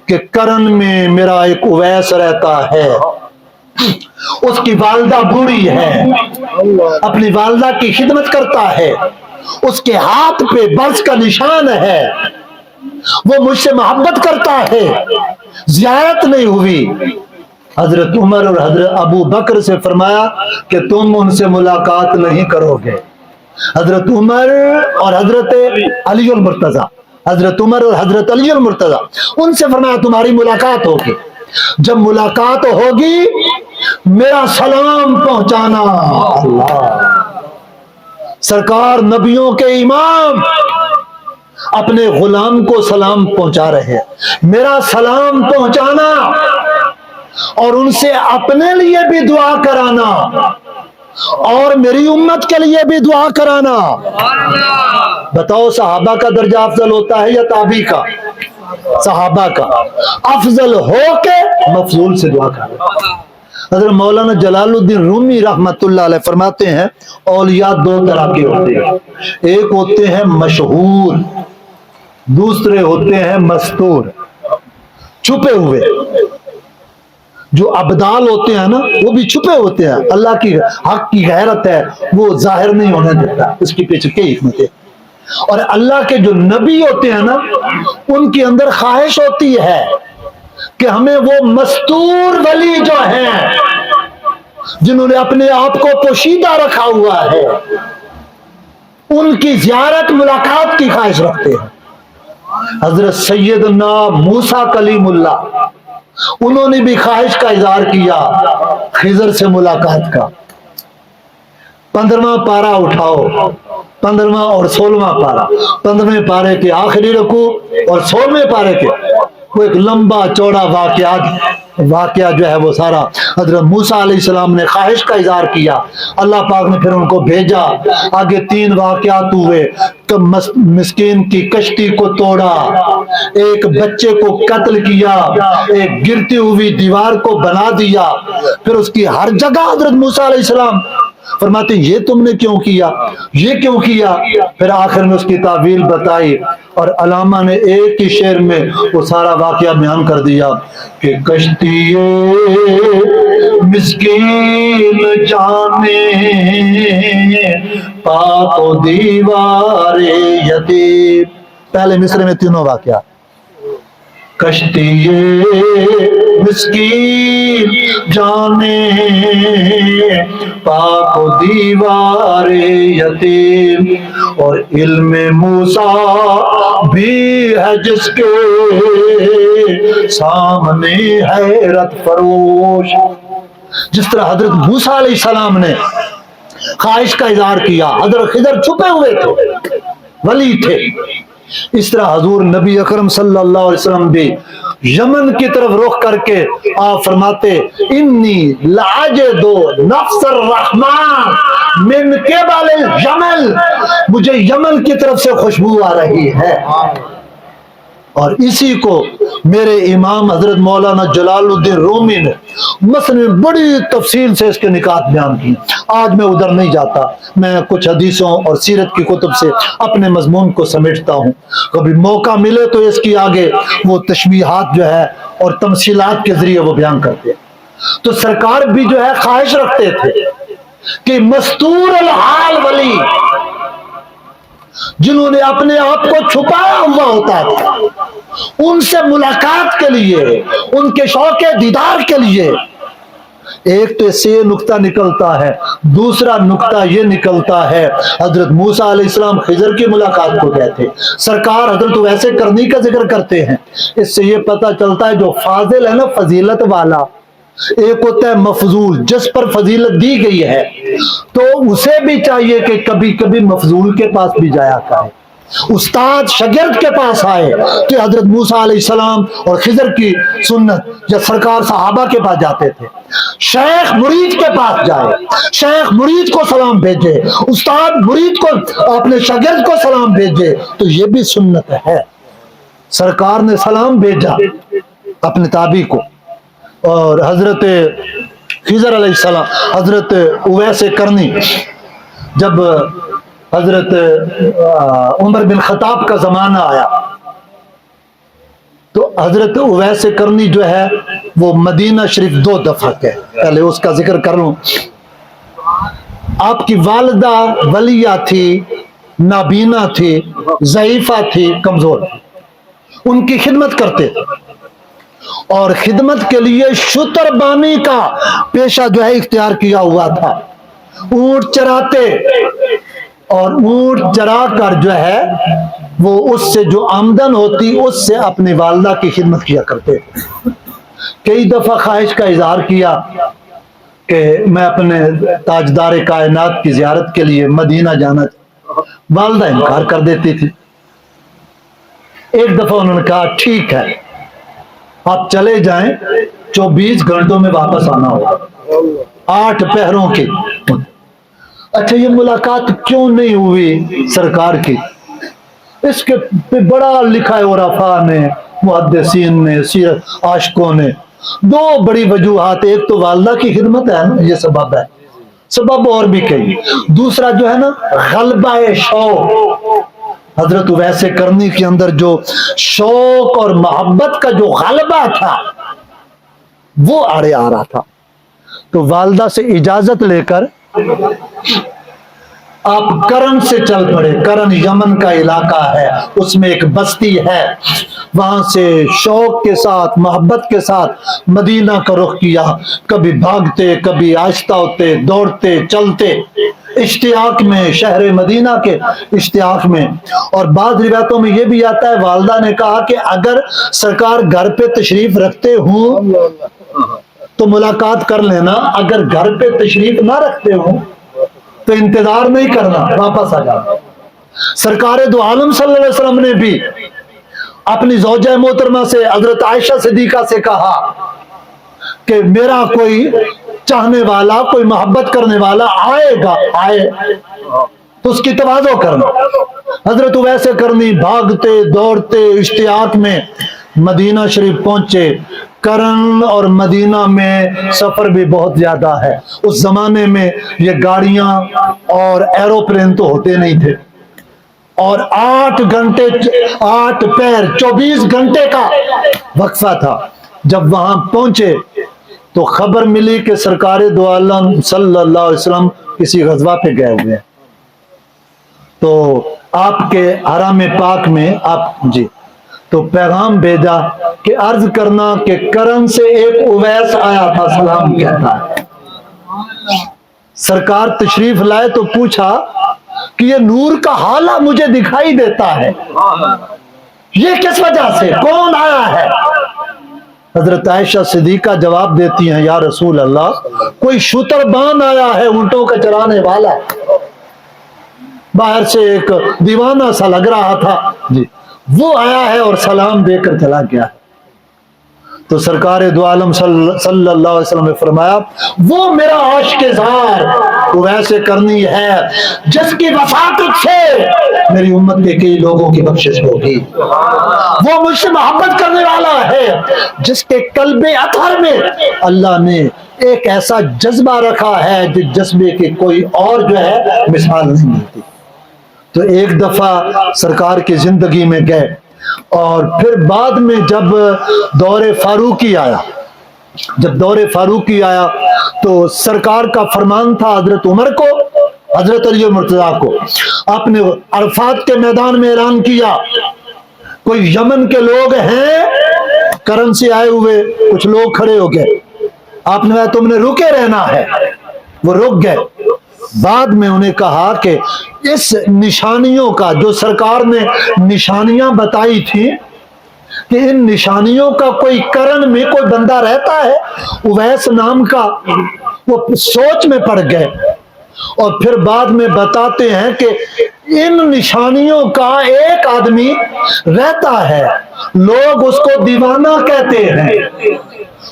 کہ کرن میں میرا ایک اویس رہتا ہے، اس کی والدہ بوڑھی ہے، اپنی والدہ کی خدمت کرتا ہے، اس کے ہاتھ پہ برس کا نشان ہے، وہ مجھ سے محبت کرتا ہے، زیارت نہیں ہوئی۔ حضرت عمر اور حضرت ابو بکر سے فرمایا کہ تم ان سے ملاقات نہیں کرو گے۔ حضرت عمر اور حضرت علی المرتضیٰ، حضرت عمر اور حضرت علی المرتضیٰ، ان سے فرمایا تمہاری ملاقات ہوگی، جب ملاقات ہوگی میرا سلام پہنچانا۔ اللہ، سرکار نبیوں کے امام اپنے غلام کو سلام پہنچا رہے ہیں، میرا سلام پہنچانا اور ان سے اپنے لیے بھی دعا کرانا اور میری امت کے لیے بھی دعا کرانا۔ بتاؤ صحابہ کا درجہ افضل ہوتا ہے یا تابعی کا؟ صحابہ کا افضل ہو کے مفضول سے دعا کرنا۔ حضرت مولانا جلال الدین رومی رحمت اللہ علیہ فرماتے ہیں اولیاء دو طرح کے ہوتے ہیں، ایک ہوتے ہیں مشہور، دوسرے ہوتے ہیں مستور، چھپے ہوئے۔ جو ابدال ہوتے ہیں نا وہ بھی چھپے ہوتے ہیں، اللہ کی حق کی غیرت ہے وہ ظاہر نہیں ہونے دیتا، اس کی پیچھے کئی حکمت ہے۔ اور اللہ کے جو نبی ہوتے ہیں نا ان کے اندر خواہش ہوتی ہے کہ ہمیں وہ مستور ولی جو ہیں جنہوں نے اپنے آپ کو پوشیدہ رکھا ہوا ہے ان کی زیارت ملاقات کی خواہش رکھتے ہیں۔ حضرت سیدنا موسیٰ کلیم اللہ انہوں نے بھی خواہش کا اظہار کیا خضر سے ملاقات کا۔ 15واں پارہ اٹھاؤ، 15واں اور 16واں پارہ، 15ویں پارے کے آخری رکوع اور 16ویں پارے کے وہ ایک لمبا چوڑا واقعہ جو ہے وہ سارا حضرت موسیٰ علیہ السلام نے خواہش کا اظہار کیا، اللہ پاک نے پھر ان کو بھیجا، آگے 3 واقعات ہوئے، مسکین کی کشتی کو توڑا، ایک بچے کو قتل کیا، ایک گرتی ہوئی دیوار کو بنا دیا، پھر اس کی ہر جگہ حضرت موسیٰ علیہ السلام فرماتے ہیں یہ تم نے کیوں کیا، یہ کیوں کیا، پھر آخر میں اس کی تعویل بتائی، اور علامہ نے ایک ہی شعر میں وہ سارا واقعہ بیان کر دیا کہ کشتی مسکین جانے پاک و دیوار یتیم، پہلے مصرے میں تینوں واقعہ، کشتی مسکین جانے پاک و دیوار یتیم، اور علم موسیٰ بھی ہے جس کے سامنے حیرت فروش۔ جس طرح حضرت موسیٰ علیہ السلام نے خواہش کا اظہار کیا، حضرت خضر چھپے ہوئے تھے، ولی تھے، اس طرح حضور نبی اکرم صلی اللہ علیہ وسلم بھی یمن کی طرف رخ کر کے آپ فرماتے انی لاجد نفس الرحمن من قبل الجمل، مجھے یمن کی طرف سے خوشبو آ رہی ہے. اور اسی کو میرے امام حضرت مولانا جلال الدین رومی نے مثلا بڑی تفصیل سے اس کے نکات بیان کی. آج میں ادھر نہیں جاتا، میں کچھ حدیثوں اور سیرت کی کتب سے اپنے مضمون کو سمیٹتا ہوں، کبھی موقع ملے تو اس کی آگے وہ تشبیہات جو ہے اور تمثیلات کے ذریعے وہ بیان کرتے ہیں. تو سرکار بھی جو ہے خواہش رکھتے تھے کہ مستور الحال ولی، جنہوں نے اپنے آپ کو چھپایا ہوا ہوتا تھا، ان سے ملاقات کے لیے، ان کے شوق دیدار کے لیے، ایک تو اس سے یہ نقطہ نکلتا ہے، دوسرا نقطہ یہ نکلتا ہے حضرت موسیٰ علیہ السلام خضر کی ملاقات کو گئے تھے، سرکار حضرت ویسے کرنی کا ذکر کرتے ہیں. اس سے یہ پتہ چلتا ہے جو فاضل ہے نا، فضیلت والا، ایک ہوتا ہے مفضول جس پر فضیلت دی گئی ہے، تو اسے بھی چاہیے کہ کبھی کبھی مفضول کے پاس بھی جایا کرے. استاد شاگرد کے پاس آئے تو حضرت موسیٰ علیہ السلام اور خضر کی سنت، یا سرکار صحابہ کے پاس جاتے تھے، شیخ مرید کے پاس جائے، شیخ مرید کو سلام بھیجے، استاد مرید کو، اپنے شاگرد کو سلام بھیجے، تو یہ بھی سنت ہے. سرکار نے سلام بھیجا اپنے تابعی کو، اور حضرت خضر علیہ السلام، حضرت اویس کرنی، جب حضرت عمر بن خطاب کا زمانہ آیا تو حضرت اویس کرنی جو ہے وہ مدینہ شریف 2 دفعہ گئے. پہلے اس کا ذکر کر لوں. آپ کی والدہ ولیہ تھی، نابینا تھی، ضعیفہ تھی، کمزور تھی، ان کی خدمت کرتے تھے، اور خدمت کے لیے شتر بانی کا پیشہ جو ہے اختیار کیا ہوا تھا. اونٹ چراتے، اور اونٹ چرا کر جو ہے وہ اس سے جو آمدن ہوتی اس سے اپنی والدہ کی خدمت کیا کرتے تھے. کئی دفعہ خواہش کا اظہار کیا کہ میں اپنے تاجدار کائنات کی زیارت کے لیے مدینہ جانا چاہتا، والدہ انکار کر دیتی تھی. ایک دفعہ انہوں نے کہا ٹھیک ہے آپ چلے جائیں، 24 گھنٹوں میں واپس آنا ہوگا، 8 پہروں کی. اچھا یہ ملاقات کیوں نہیں ہوئی سرکار کی؟ اس کے بڑا لکھا ہے عرفاء نے، محدثین نے، سیرت عاشقوں نے. 2 بڑی وجوہات، ایک تو والدہ کی خدمت ہے نا، یہ سبب ہے، سبب اور بھی کئی. دوسرا جو ہے نا غلبہ شوق، حضرت اویس کرنی کے اندر جو شوق اور محبت کا جو غلبہ تھا وہ آڑے آ رہا تھا. تو والدہ سے اجازت لے کر آپ کرن سے چل پڑے. کرن یمن کا علاقہ ہے، اس میں ایک بستی ہے، وہاں سے شوق کے ساتھ، محبت کے ساتھ مدینہ کا رخ کیا. کبھی بھاگتے، کبھی آہستہ ہوتے، دوڑتے، چلتے، اشتیاق میں، شہر مدینہ کے اشتیاق میں. اور بعض روایتوں میں یہ بھی آتا ہے والدہ نے کہا کہ اگر سرکار گھر پہ تشریف رکھتے ہوں تو ملاقات کر لینا، اگر گھر پہ تشریف نہ رکھتے ہوں تو انتظار نہیں کرنا، واپس آ جانا. سرکار دو عالم صلی اللہ علیہ وسلم نے بھی اپنی زوجہ محترمہ سے، حضرت عائشہ صدیقہ سے کہا کہ میرا کوئی چاہنے والا، کوئی محبت کرنے والا آئے گا، آئے تو اس کی تواضع کرنا. حضرت اویس کرنی بھاگتے دوڑتے اشتیاق میں مدینہ شریف پہنچے. کرن اور مدینہ میں سفر بھی بہت زیادہ ہے. اس زمانے میں یہ گاڑیاں اور ایروپلین تو ہوتے نہیں تھے، اور 8 گھنٹے، 8 پیر، 24 گھنٹے کا وقفہ تھا. جب وہاں پہنچے تو خبر ملی کہ سرکار دو عالم صلی اللہ علیہ وسلم کسی غزوہ پہ گئے ہوئے ہیں. تو آپ کے حرم پاک میں آپ جی تو پیغام بھیجا کہ عرض کرنا کہ کرن سے ایک اویس آیا تھا، سلام کہتا ہے. سرکار تشریف لائے تو پوچھا کہ یہ نور کا حالہ مجھے دکھائی دیتا ہے، یہ کس وجہ سے، کون آیا ہے؟ حضرت عائشہ صدیقہ جواب دیتی ہیں یا رسول اللہ کوئی شتربان آیا ہے اونٹوں کا چرانے والا، باہر سے ایک دیوانہ سا لگ رہا تھا جی، وہ آیا ہے اور سلام دے کر چلا گیا۔ تو سرکار دو عالم صلی اللہ علیہ وسلم نے فرمایا وہ میرا عاشق زار ویسے کرنی ہے جس کی وفاقت سے میری امت کے کئی لوگوں کی بخشش ہوگی، وہ مجھ سے محبت کرنے والا ہے جس کے قلب اطہر میں اللہ نے ایک ایسا جذبہ رکھا ہے جس جذبے کی کوئی اور جو ہے مثال نہیں ملتی۔ تو ایک دفعہ سرکار کی زندگی میں گئے اور پھر بعد میں جب دور فاروقی آیا تو سرکار کا فرمان تھا حضرت عمر کو، حضرت علی مرتضیٰ کو، آپ نے عرفات کے میدان میں اعلان کیا کوئی یمن کے لوگ ہیں کرن سے آئے ہوئے کچھ لوگ کھڑے ہو گئے، آپ نے کہا تم نے رکے رہنا ہے، وہ رک گئے۔ بعد میں انہیں کہا کہ اس نشانیوں کا جو سرکار نے نشانیاں بتائی تھی کہ ان نشانیوں کا کوئی کرن میں کوئی بندہ رہتا ہے اویس نام کا، وہ سوچ میں پڑ گئے اور پھر بعد میں بتاتے ہیں کہ ان نشانیوں کا ایک آدمی رہتا ہے، لوگ اس کو دیوانہ کہتے ہیں،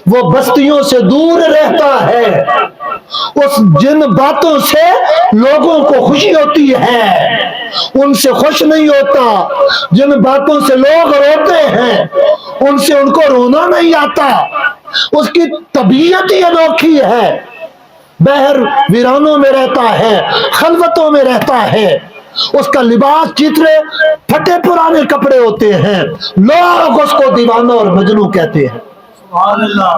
وہ بستیوں سے دور رہتا ہے، اس جن باتوں سے لوگوں کو خوشی ہوتی ہے ان سے خوش نہیں ہوتا، جن باتوں سے لوگ روتے ہیں ان سے ان کو رونا نہیں آتا، اس کی طبیعت ہی انوکھی ہے، بہر ویرانوں میں رہتا ہے، خلوتوں میں رہتا ہے، اس کا لباس چیترے پھٹے پرانے کپڑے ہوتے ہیں، لوگ اس کو دیوانہ اور مجنوں کہتے ہیں۔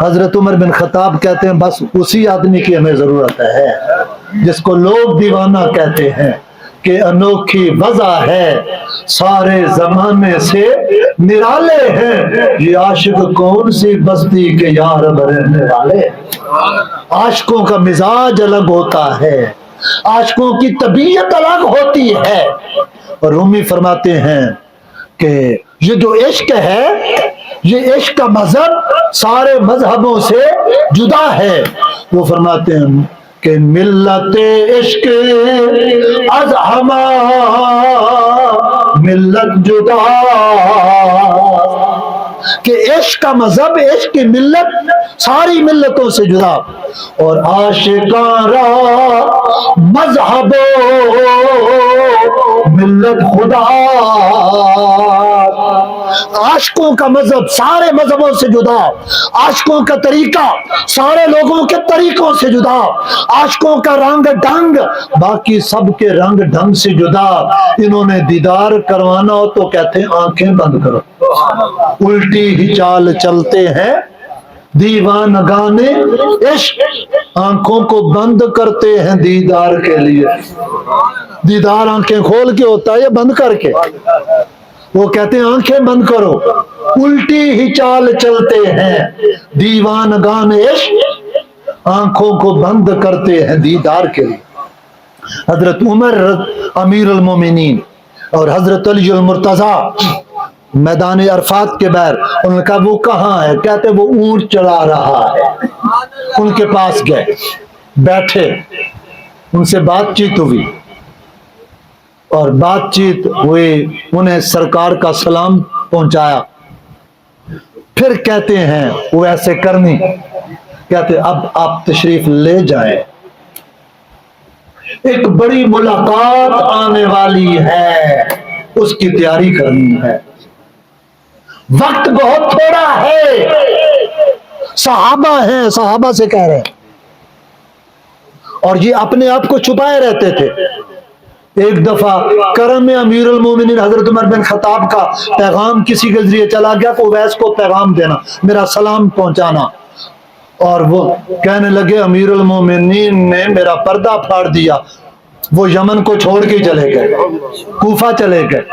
حضرت عمر بن خطاب کہتے ہیں بس اسی آدمی کی ہمیں ضرورت ہے جس کو لوگ دیوانہ کہتے ہیں کہ انوکھی وضع ہے، سارے زمانے سے نرالے ہیں، یہ عاشق کون سی بستی کے یار رہنے والے۔ عاشقوں کا مزاج الگ ہوتا ہے، عاشقوں کی طبیعت الگ ہوتی ہے، اور رومی فرماتے ہیں کہ یہ جو عشق ہے یہ عشق کا مذہب سارے مذہبوں سے جدا ہے۔ وہ فرماتے ہیں کہ ملت عشق از ہما ملت جدا، کہ عشق کا مذہب عشق کی ملت ساری ملتوں سے جدا، اور عاشقاں را مذہب ملت خدا، عاشقوں کا مذہب سارے مذہبوں سے جدا، عاشقوں کا طریقہ سارے لوگوں کے طریقوں سے جدا، عاشقوں کا رنگ ڈھنگ باقی سب کے رنگ ڈھنگ سے جدا، انہوں نے دیدار کروانا ہو تو کہتے ہیں آنکھیں بند کرو، الٹی ہی چال چلتے ہیں دیوانگانے عشق، آنکھوں کو بند کرتے ہیں دیدار کے لیے، دیدار آنکھیں کھول کے ہوتا ہے یا بند کر کے، وہ کہتے ہیں آنکھیں بند کرو، الٹی ہی چال چلتے ہیں دیوانگان عشق، آنکھوں کو بند کرتے ہیں دیدار کے لیے۔ حضرت عمر امیر المومنین اور حضرت علی المرتضیٰ میدان عرفات کے بیر، انہوں نے کہا وہ کہاں ہے؟ کہتے وہ اونٹ چلا رہا ہے، ان کے پاس گئے، بیٹھے، ان سے بات چیت ہوئی، اور بات چیت ہوئی، انہیں سرکار کا سلام پہنچایا، پھر کہتے ہیں وہ ایسے کرنی، کہتے اب آپ تشریف لے جائیں، ایک بڑی ملاقات آنے والی ہے، اس کی تیاری کرنی ہے، وقت بہت تھوڑا ہے، صحابہ ہیں، صحابہ سے کہہ رہے ہیں، اور یہ اپنے آپ کو چھپائے رہتے تھے۔ ایک دفعہ کرم میں امیر المومنین حضرت عمر بن خطاب کا پیغام کسی کے ذریعے چلا گیا کہ اویس کو پیغام دینا، میرا سلام پہنچانا، اور وہ کہنے لگے امیر المومنین نے میرا پردہ پھاڑ دیا، وہ یمن کو چھوڑ کے چلے گئے، کوفہ چلے گئے،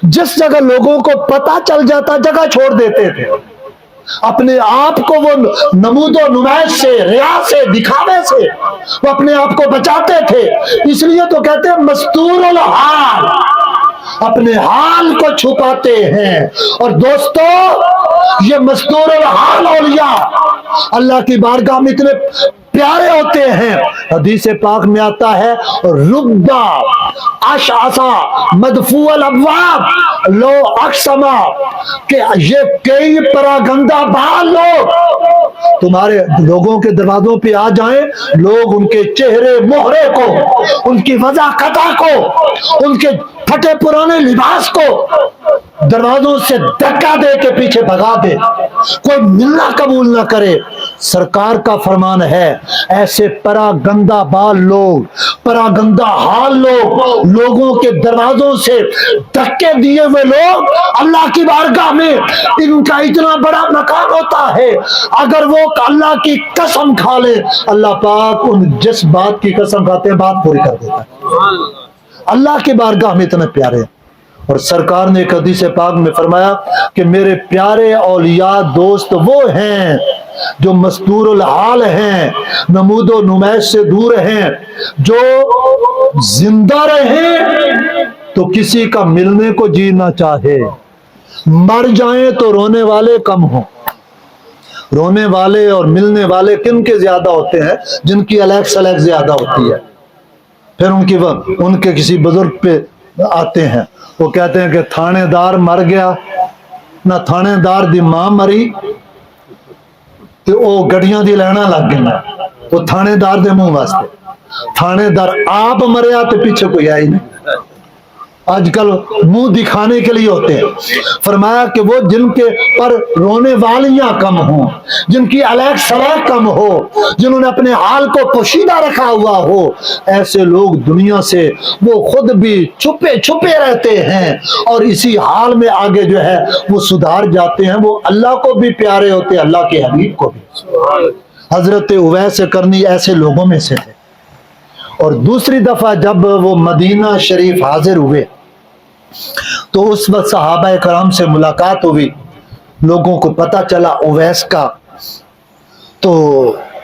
جس جگہ لوگوں کو پتہ چل جاتا جگہ چھوڑ دیتے تھے، اپنے آپ کو وہ نمود و نمائش سے، ریا سے، دکھاوے سے وہ اپنے آپ کو بچاتے تھے، اس لیے تو کہتے ہیں مستور الحال، اپنے حال کو چھپاتے ہیں. اور دوستو یہ مستور الحال اولیاء اللہ کی بارگاہ میں اتنے پیارے ہوتے ہیں. حدیث پاک میں آتا ہے ربا اشعثا مدفوع الابواب لو اقسما کہ یہ کئی پراگندہ بال لوگ تمہارے لوگوں کے دروازوں پہ آ جائیں, لوگ ان کے چہرے مہرے کو, ان کی وضاحت کو, ان کے پھٹے پرانے لباس کو دروازوں سے دھکا دے کے پیچھے بھگا دے, کوئی ملنا قبول نہ کرے. سرکار کا فرمان ہے ایسے پراگندہ بال لوگ, پراگندہ حال لوگ, لوگوں کے دروازوں سے دھکے دیے ہوئے لوگ اللہ کی بارگاہ میں ان کا اتنا بڑا مقام ہوتا ہے. اگر وہ اللہ کی قسم کھا لے, اللہ پاک ان جس بات کی قسم کھاتے ہیں بات پوری کر دیتا ہے. اللہ کی بارگاہ میں اتنے پیارے ہیں. اور سرکار نے ایک حدیث پاک میں فرمایا کہ میرے پیارے اولیاء دوست وہ ہیں جو مستور الحال ہیں, نمود و نمائش سے دور ہیں, جو زندہ رہیں تو کسی کا ملنے کو جی نہ چاہے, مر جائیں تو رونے والے کم ہوں. رونے والے اور ملنے والے کن کے زیادہ ہوتے ہیں؟ جن کی الیک سلیک زیادہ ہوتی ہے. پھر ان کے کسی بزرگ پہ آتے ہیں, وہ کہتے ہیں کہ تھانے دار مر گیا, نہ تھانے دار دی ماں مری تو وہ گڑیاں دی لینا لگ گئی, وہ تھانے دار دے منہ واسطے. تھانے دار آپ مریا تو پیچھے کوئی آئی نہیں. آج کل منہ دکھانے کے لیے ہوتے ہیں. فرمایا کہ وہ جن کے پر رونے والیاں کم ہوں, جن کی الیک سلیک کم ہو, جنہوں نے اپنے حال کو پوشیدہ رکھا ہوا ہو, ایسے لوگ دنیا سے وہ خود بھی چھپے چھپے رہتے ہیں اور اسی حال میں آگے جو ہے وہ سدھار جاتے ہیں. وہ اللہ کو بھی پیارے ہوتے ہیں, اللہ کے حبیب کو بھی. حضرت اویس کرنی ایسے لوگوں میں سے تھے. اور دوسری دفعہ جب وہ مدینہ شریف حاضر ہوئے تو اس وقت صحابہ کرام سے ملاقات ہوئی, لوگوں کو پتہ چلا اویس کا. تو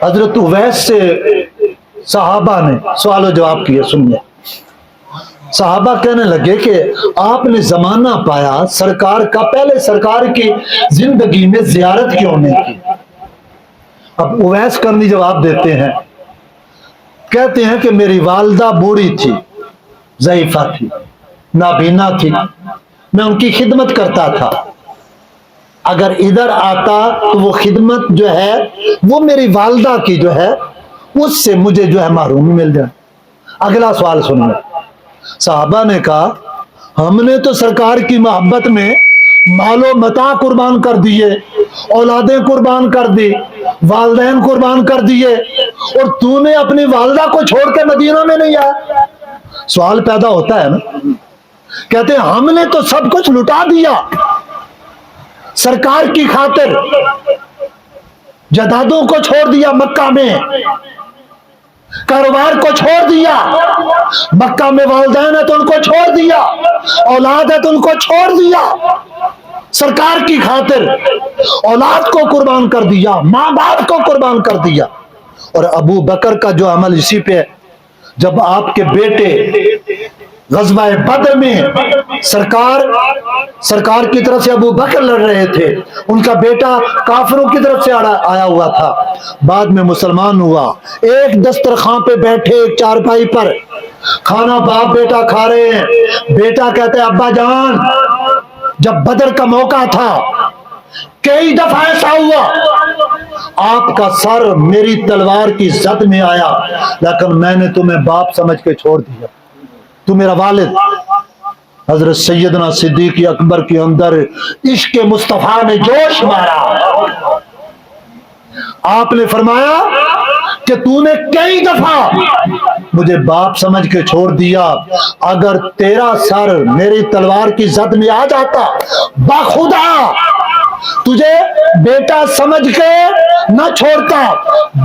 حضرت اویس سے صحابہ نے سوال و جواب کیے. سنیے, صحابہ کہنے لگے کہ آپ نے زمانہ پایا سرکار کا, پہلے سرکار کی زندگی میں زیارت کیوں نہیں کی؟ اب اویس کرنی جواب دیتے ہیں, کہتے ہیں کہ میری والدہ بوڑھی تھی, ضعیفہ تھی, نابینا تھی, میں ان کی خدمت کرتا تھا. اگر ادھر آتا تو وہ خدمت جو ہے وہ میری والدہ کی جو ہے اس سے مجھے جو ہے محرومی مل جائے. اگلا سوال سنیں. صحابہ نے کہا ہم نے تو سرکار کی محبت میں مال و متاع قربان کر دیے, اولادیں قربان کر دی, والدین قربان کر دیے, اور تو نے اپنی والدہ کو چھوڑ کے مدینہ میں نہیں آیا. سوال پیدا ہوتا ہے نا. کہتے ہیں ہم نے تو سب کچھ لٹا دیا سرکار کی خاطر, جائیدادوں کو چھوڑ دیا مکہ میں, کاروبار کو چھوڑ دیا, مکہ میں والدین ہے تو ان کو چھوڑ دیا, اولاد ہے تو ان کو چھوڑ دیا, سرکار کی خاطر اولاد کو قربان کر دیا, ماں باپ کو قربان کر دیا. اور ابو بکر کا جو عمل اسی پہ, جب آپ کے بیٹے غزوہ بدر میں سرکار کی طرف سے ابو بکر لڑ رہے تھے, ان کا بیٹا کافروں کی طرف سے آیا ہوا تھا, بعد میں مسلمان ہوا, ایک دسترخوان پہ بیٹھے ایک چارپائی پر کھانا باپ بیٹا کھا رہے ہیں. بیٹا کہتے ہیں ابا جان جب بدر کا موقع تھا کئی دفعہ ایسا ہوا آپ کا سر میری تلوار کی زد میں آیا, لیکن میں نے تمہیں باپ سمجھ کے چھوڑ دیا, تو میرا والد. حضرت سیدنا صدیق اکبر کے اندر عشق مصطفیٰ نے جوش مارا. آپ نے فرمایا کہ تو نے کئی دفعہ مجھے باپ سمجھ کے چھوڑ دیا, اگر تیرا سر میری تلوار کی زد میں آ جاتا بخدا تجھے بیٹا سمجھ کے نہ چھوڑتا,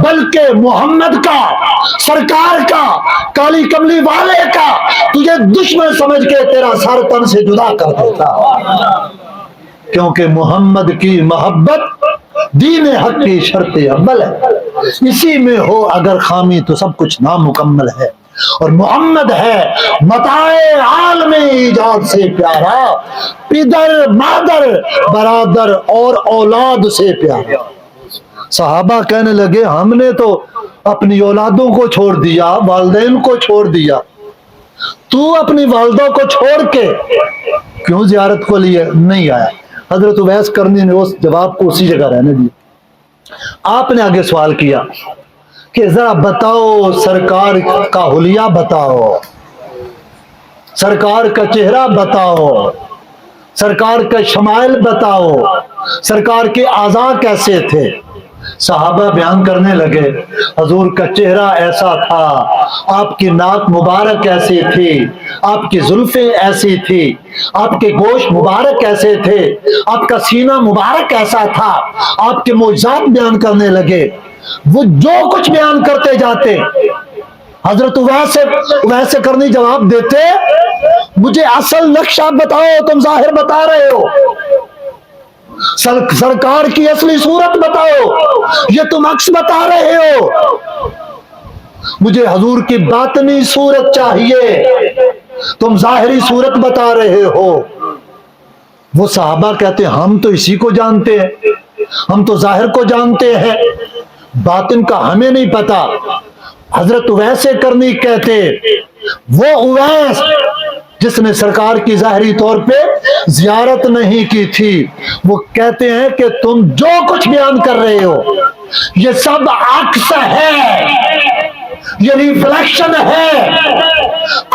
بلکہ محمد کا, سرکار کا, کالی کملی والے کا تجھے دشمن سمجھ کے تیرا سر تن سے جدا کر دیتا. کیونکہ محمد کی محبت دین حق کی شرط اول ہے, اسی میں ہو اگر خامی تو سب کچھ نامکمل ہے. اور محمد ہے متاع عالم ایجاد سے پیارا، پدر مادر برادر اور اولاد سے پیارا۔ صحابہ کہنے لگے ہم نے تو اپنی اولادوں کو چھوڑ دیا، والدین کو چھوڑ دیا، تو اپنی والدوں کو چھوڑ کے کیوں زیارت کو لیے نہیں آیا؟ حضرت اویس کرنی نے اس جواب کو اسی جگہ رہنے دیا۔ آپ نے آگے سوال کیا کہ ذرا بتاؤ سرکار کا حلیہ بتاؤ، سرکار کا چہرہ بتاؤ، سرکار کا شمائل بتاؤ، سرکار کے اعضاء کیسے تھے؟ صحابہ بیان کرنے لگے حضور کا چہرہ ایسا تھا، آپ کی ناک مبارک ایسی تھی، آپ کی زلفیں ایسی تھی، آپ کے گوشت مبارک ایسے تھے، آپ کا سینہ مبارک ایسا تھا۔ آپ کے معجزات بیان کرنے لگے، وہ جو کچھ بیان کرتے جاتے۔ حضرت ویسے کرنی جواب دیتے مجھے اصل نقشہ بتاؤ، تم ظاہر بتا رہے ہو، سرکار کی اصلی صورت بتاؤ، یہ تم عکس بتا رہے ہو، مجھے حضور کی باطنی صورت چاہیے، تم ظاہری صورت بتا رہے ہو۔ وہ صحابہ کہتے ہیں ہم تو اسی کو جانتے ہیں، ہم تو ظاہر کو جانتے ہیں، باطن کا ہمیں نہیں پتا۔ حضرت اویس کرنی کہتے وہ اویس جس نے سرکار کی ظاہری طور پہ زیارت نہیں کی تھی، وہ کہتے ہیں کہ تم جو کچھ بیان کر رہے ہو یہ سب عکس ہے، یہ ریفلیکشن ہے،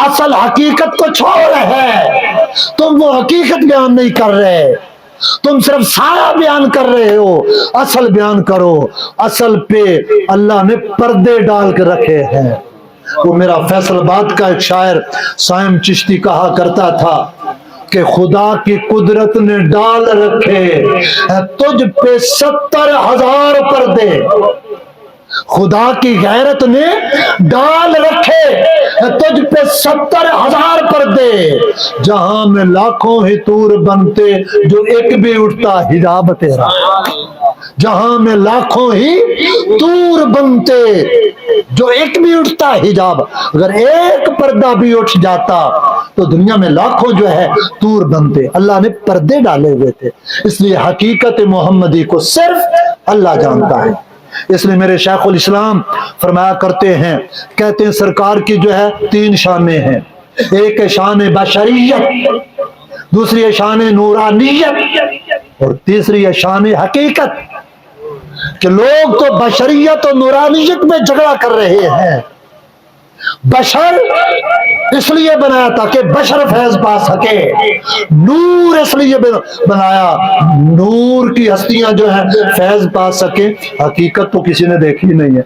اصل حقیقت کو چھوڑ ہے، تم وہ حقیقت بیان نہیں کر رہے، تم صرف سایہ بیان کر رہے ہو، اصل بیان کرو۔ اصل پہ اللہ نے پردے ڈال کے رکھے ہیں۔ وہ میرا فیصل آباد کا ایک شاعر سائم چشتی کہا کرتا تھا کہ خدا کی قدرت نے ڈال رکھے تجھ پہ 70,000 پردے، خدا کی غیرت نے ڈال رکھے تجھ پہ 70,000 پردے، جہاں میں لاکھوں ہی طور بنتے جو ایک بھی اٹھتا حجاب تیرا، جہاں میں لاکھوں ہی طور بنتے جو ایک بھی اٹھتا حجاب، اگر ایک پردہ بھی اٹھ جاتا تو دنیا میں لاکھوں جو ہے طور بنتے۔ اللہ نے پردے ڈالے ہوئے تھے، اس لیے حقیقت محمدی کو صرف اللہ جانتا ہے۔ اس لیے میرے شیخ الاسلام فرمایا کرتے ہیں، کہتے ہیں سرکار کی جو ہے 3 شانیں ہیں، ایک ہے شان بشریت، دوسری ہے شان نورانیت، اور تیسری ہے شان حقیقت۔ کہ لوگ تو بشریت اور نورانیت میں جھگڑا کر رہے ہیں۔ بشر اس لیے بنایا تھا کہ بشر فیض پا سکے، نور اس لیے بنایا نور کی ہستیاں جو ہیں فیض پا سکے۔ حقیقت تو کسی نے دیکھی نہیں ہے۔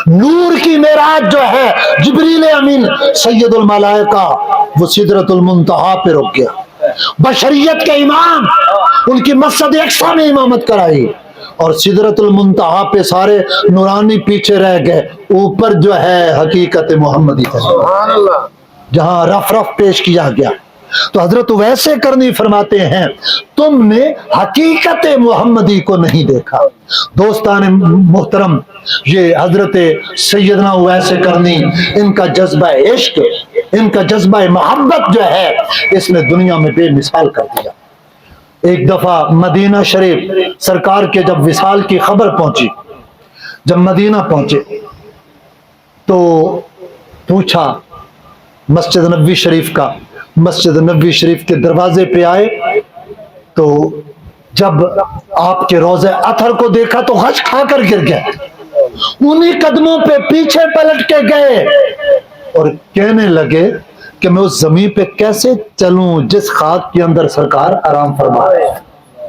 نور کی معراج جو ہے جبریل امین سید الملائکہ وہ سدرۃ المنتہا پہ رک گیا، بشریت کے امام ان کی مسجد اقصی میں امامت کرائی، اور سدرۃ المنتہا پہ سارے نورانی پیچھے رہ گئے، اوپر جو ہے حقیقت محمدی ہے جہاں رف رف پیش کیا گیا۔ تو حضرت ویسے کرنی فرماتے ہیں تم نے حقیقت محمدی کو نہیں دیکھا۔ دوستان محترم، یہ حضرت سیدنا ویسے کرنی، ان کا جذبہ عشق، ان کا جذبہ محبت جو ہے اس نے دنیا میں بے مثال کر دیا۔ ایک دفعہ مدینہ شریف سرکار کے جب وصال کی خبر پہنچی، جب مدینہ پہنچے تو پوچھا مسجد نبوی شریف کا، مسجد نبوی شریف کے دروازے پہ آئے تو جب آپ کے روضہ اطہر کو دیکھا تو غش کھا کر گر گئے، انہی قدموں پہ پیچھے پلٹ کے گئے اور کہنے لگے کہ میں اس زمین پہ کیسے چلوں جس خاک کے اندر سرکار آرام فرما رہے ہیں۔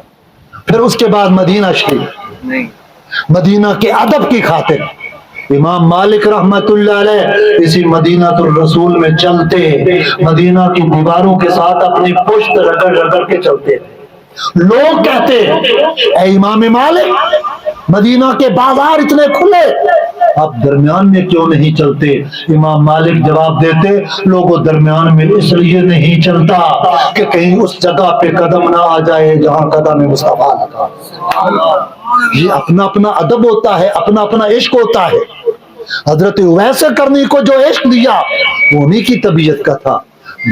پھر اس کے بعد مدینہ شریف، مدینہ کے ادب کی خاطر امام مالک رحمت اللہ علیہ اسی مدینہ الرسول میں چلتے، مدینہ کی دیواروں کے ساتھ اپنی پشت رگڑ رگڑ کے چلتے۔ لوگ کہتے اے امام مالک مدینہ کے بازار اتنے کھلے، آپ درمیان میں کیوں نہیں چلتے؟ امام مالک جواب دیتے لوگوں درمیان میں اس لیے نہیں چلتا کہ کہیں اس جگہ پہ قدم نہ آ جائے جہاں قدم مصطفیٰ لگا۔ یہ اپنا اپنا ادب ہوتا ہے، اپنا اپنا عشق ہوتا ہے۔ حضرت اویس کرنی کو جو عشق دیا وہ انہی کی طبیعت کا تھا۔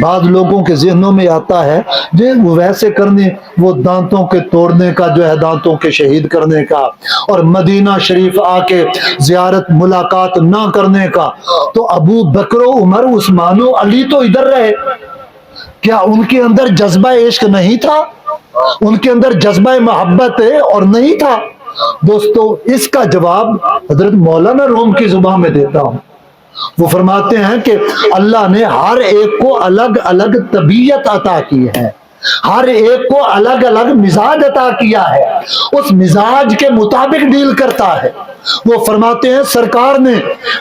بعض لوگوں کے ذہنوں میں آتا ہے جو ویسے کرنے وہ دانتوں کے توڑنے کا جو ہے دانتوں کے شہید کرنے کا اور مدینہ شریف آ کے زیارت ملاقات نہ کرنے کا، تو ابو بکر و عمر عثمان و علی تو ادھر رہے، کیا ان کے اندر جذبہ عشق نہیں تھا؟ ان کے اندر جذبہ محبت اور نہیں تھا؟ دوستو اس کا جواب حضرت مولانا روم کی زبان میں دیتا ہوں۔ وہ فرماتے ہیں کہ اللہ نے ہر ایک کو الگ الگ طبیعت عطا کی ہے، ہر ایک کو الگ الگ مزاج عطا کیا ہے، اس مزاج کے مطابق ڈیل کرتا ہے۔ وہ فرماتے ہیں سرکار نے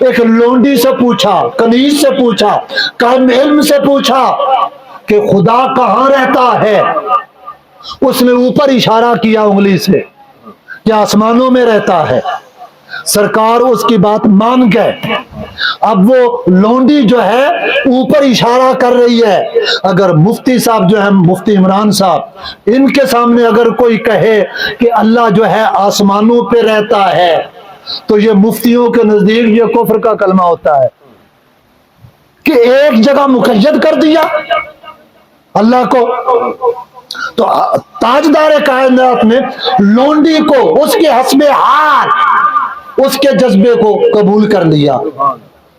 ایک لونڈی سے پوچھا، کنیز سے پوچھا، کم علم سے پوچھا کہ خدا کہاں رہتا ہے؟ اس نے اوپر اشارہ کیا انگلی سے کہ آسمانوں میں رہتا ہے۔ سرکار اس کی بات مان گئے۔ اب وہ لونڈی جو ہے اوپر اشارہ کر رہی ہے، اگر مفتی صاحب جو ہے مفتی عمران صاحب ان کے سامنے اگر کوئی کہے کہ اللہ جو ہے آسمانوں پہ رہتا ہے تو یہ مفتیوں کے نزدیک یہ کفر کا کلمہ ہوتا ہے کہ ایک جگہ مقید کر دیا اللہ کو۔ تو تاجدار کائنات نے لونڈی کو اس کے حسب حال اس کے جذبے کو قبول کر لیا۔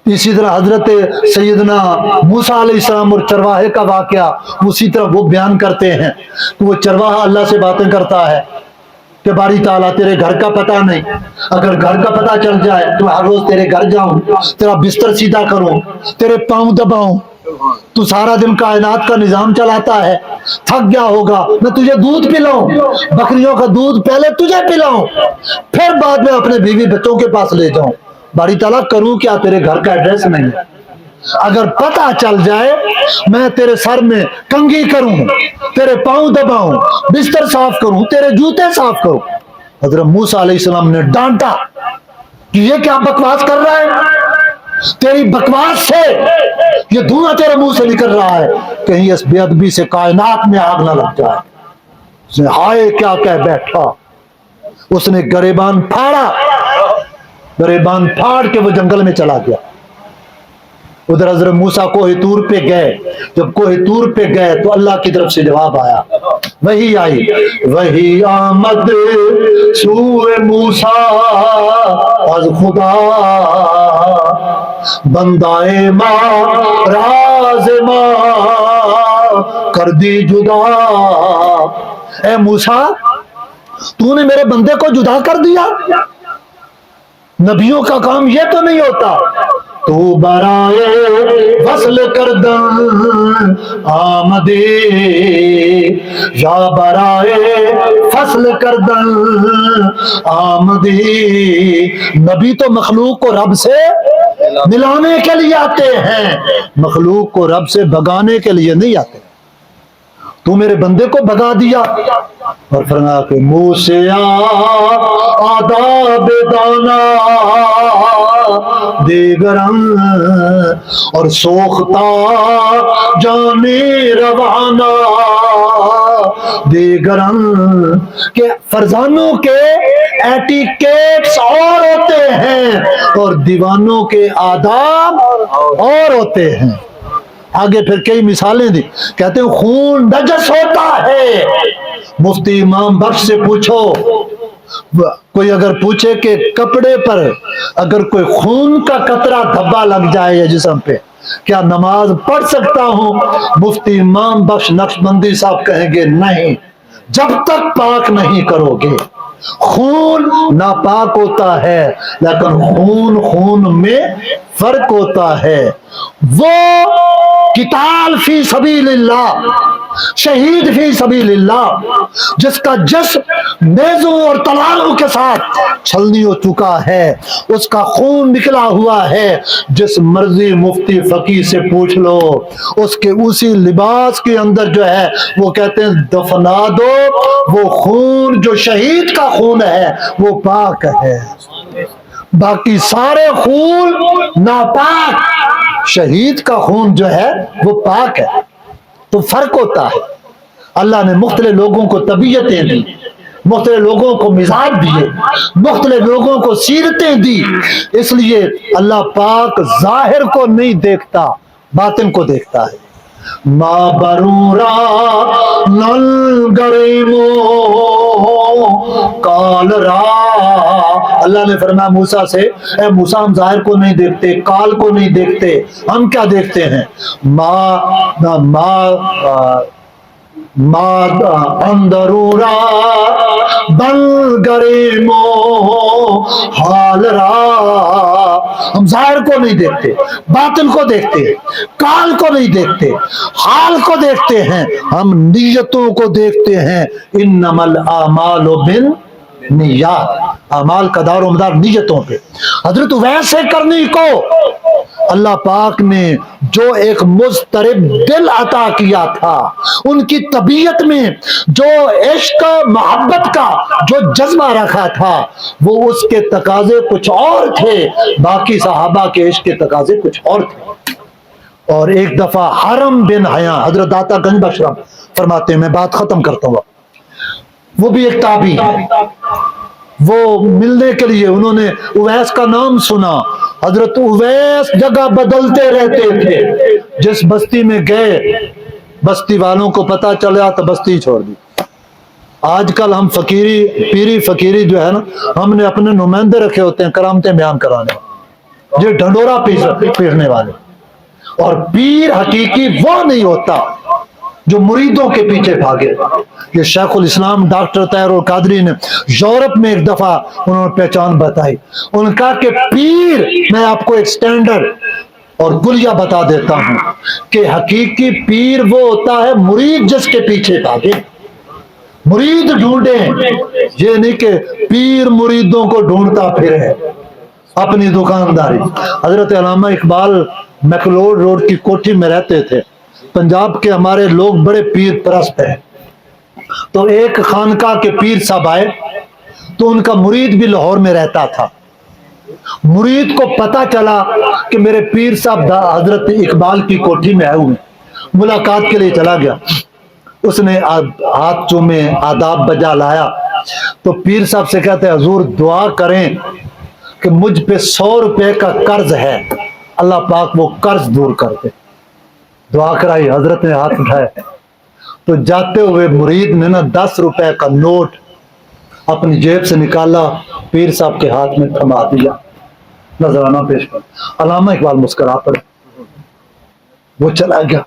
اسی طرح حضرت سیدنا موسیٰ علیہ السلام اور چرواہے کا واقعہ اسی طرح وہ بیان کرتے ہیں کہ وہ چرواہا اللہ سے باتیں کرتا ہے کہ باری تعالیٰ تیرے گھر کا پتہ نہیں، اگر گھر کا پتہ چل جائے تو ہر روز تیرے گھر جاؤں، تیرا بستر سیدھا کروں، تیرے پاؤں دباؤں، تو سارا دن کائنات کا نظام چلاتا ہے، تھک گیا ہوگا، میں تجھے دودھ پلاؤں، بکریوں کا دودھ پہلے تجھے پلاؤں، پھر بعد میں اپنے بیوی بچوں کے پاس لے جاؤں۔ باری تعالیٰ کروں کیا، تیرے گھر کا ایڈریس نہیں ہے، اگر پتہ چل جائے میں تیرے سر میں کنگھی کروں، تیرے پاؤں دباؤں، بستر صاف کروں، تیرے جوتے صاف کروں۔ حضرت موسیٰ علیہ السلام نے ڈانٹا کہ یہ کیا بکواس کر رہا ہے، تیری بکواس سے یہ دھواں تیرے منہ سے نکل رہا ہے، کہیں اس بے ادبی سے کائنات میں آگ نہ لگ جائے۔ اس نے ہائے کیا کہہ بیٹھا، اس نے گریبان پھاڑا، گریبان پھاڑ کے وہ جنگل میں چلا گیا۔ ادھر حضرت موسیٰ کوہ طور پہ گئے، جب کوہ طور پہ گئے تو اللہ کی طرف سے جواب آیا، وحی آئی، وحی آمد سوئے موسیٰ از خدا، بندائے ماں راز ماں کر دی جدا۔ اے موسیٰ تو نے میرے بندے کو جدا کر دیا، نبیوں کا کام یہ تو نہیں ہوتا۔ تو برائے وصل کردن آمدے یا برائے فصل کردن آمدے، نبی تو مخلوق کو رب سے ملانے کے لیے آتے ہیں، مخلوق کو رب سے بھگانے کے لیے نہیں آتے۔ تو میرے بندے کو بھگا دیا، اور فرمایا کہ منہ سے آداب دانا دیگرم اور سوختہ جانے روانہ دیگرم، کہ فرزانوں کے ایٹیکیٹس اور ہوتے ہیں اور دیوانوں کے آداب اور ہوتے ہیں۔ آگے پھر کئی مثالیں دی، کہتے ہیں خون نجس ہوتا ہے۔ مفتی امام بخش سے پوچھو، کوئی اگر پوچھے کہ کپڑے پر اگر کوئی خون کا قطرہ دھبا لگ جائے یا جسم پہ کیا نماز پڑھ سکتا ہوں؟ مفتی امام بخش نقشبندی صاحب کہیں گے نہیں، جب تک پاک نہیں کرو گے۔ خون ناپاک ہوتا ہے لیکن خون میں فرق ہوتا ہے۔ وہ قتال فی سبیل اللہ، شہید فی سبیل اللہ، جس کا جسم نیزوں اور تلواروں کے ساتھ چھلنی ہو چکا ہے، اس کا خون نکلا ہوا ہے، جس مرضی مفتی فقیہ سے پوچھ لو، اس کے اسی لباس کے اندر جو ہے وہ کہتے ہیں دفنا دو، وہ خون جو شہید کا خون ہے وہ پاک ہے، باقی سارے خون ناپاک، شہید کا خون جو ہے وہ پاک ہے۔ تو فرق ہوتا ہے۔ اللہ نے مختلف لوگوں کو طبیعتیں دی، مختلف لوگوں کو مزاج دیے، مختلف لوگوں کو سیرتیں دی، اس لیے اللہ پاک ظاہر کو نہیں دیکھتا، باطن کو دیکھتا ہے۔ ما برورا نلگریمو کال را، اللہ نے فرمایا موسیٰ سے، اے موسیٰ ہم ظاہر کو نہیں دیکھتے، کال کو نہیں دیکھتے، ہم کیا دیکھتے ہیں؟ ما اندرورا بل گریمو حال را، ہم ظاہر کو نہیں دیکھتے، باطن کو دیکھتے ہیں، کال کو نہیں دیکھتے، حال کو دیکھتے ہیں، ہم نیتوں کو دیکھتے ہیں۔ انما الاعمال بالنیات، اعمال کا دار و مدار نیتوں پہ۔ حضرت ویسے کرنی کو اللہ پاک نے جو ایک مضطرب دل عطا کیا تھا، ان کی طبیعت میں جو عشق محبت کا جو جذبہ رکھا تھا، وہ اس کے تقاضے کچھ اور تھے، باقی صحابہ کے عشق کے تقاضے کچھ اور تھے۔ اور ایک دفعہ حرم بن حیاں، حضرت داتا گنج بخش فرماتے ہیں، میں بات ختم کرتا ہوں، وہ بھی ایک تابعی ہے، وہ ملنے کے لیے انہوں نے اویس کا نام سنا۔ حضرت اویس جگہ بدلتے رہتے تھے، جس بستی میں گئے بستی والوں کو پتا چلا تو بستی چھوڑ دی۔ آج کل ہم پیری فقیری جو ہے نا، ہم نے اپنے نمائندے رکھے ہوتے ہیں کرامتیں بیان کرانے، یہ ڈھنڈورا پیرنے والے، اور پیر حقیقی وہ نہیں ہوتا جو مریدوں کے پیچھے بھاگے۔ یہ شیخ الاسلام ڈاکٹر طاہر القادری نے یورپ میں ایک دفعہ انہوں نے پہچان بتائی، انہوں نے کہا کہ پیر، میں آپ کو ایک سٹینڈرڈ اور گلیہ بتا دیتا ہوں کہ حقیقی پیر وہ ہوتا ہے مرید جس کے پیچھے بھاگے، مرید ڈھونڈے، یہ نہیں کہ پیر مریدوں کو ڈھونڈتا پھرے اپنی دکانداری۔ حضرت علامہ اقبال میکلوڈ روڈ کی کوٹھی میں رہتے تھے، پنجاب کے ہمارے لوگ بڑے پیر پرست ہیں، تو ایک خانقاہ کے پیر صاحب آئے تو ان کا مرید بھی لاہور میں رہتا تھا۔ مرید کو پتا چلا کہ میرے پیر صاحب حضرت اقبال کی کوٹھی میں آئے ہوئے، ملاقات کے لیے چلا گیا، اس نے ہاتھ چومے، آداب بجا لایا، تو پیر صاحب سے کہتے ہیں حضور دعا کریں کہ مجھ پہ 100 روپے کا قرض ہے، اللہ پاک وہ قرض دور کر دے۔ دعا کرائی، حضرت نے ہاتھ اٹھائے تو جاتے ہوئے مرید نے 10 روپے کا نوٹ اپنی جیب سے نکالا، پیر صاحب کے ہاتھ میں تھما دیا، نذرانہ پیش کر۔ علامہ اقبال مسکرا پڑے، وہ چلا گیا۔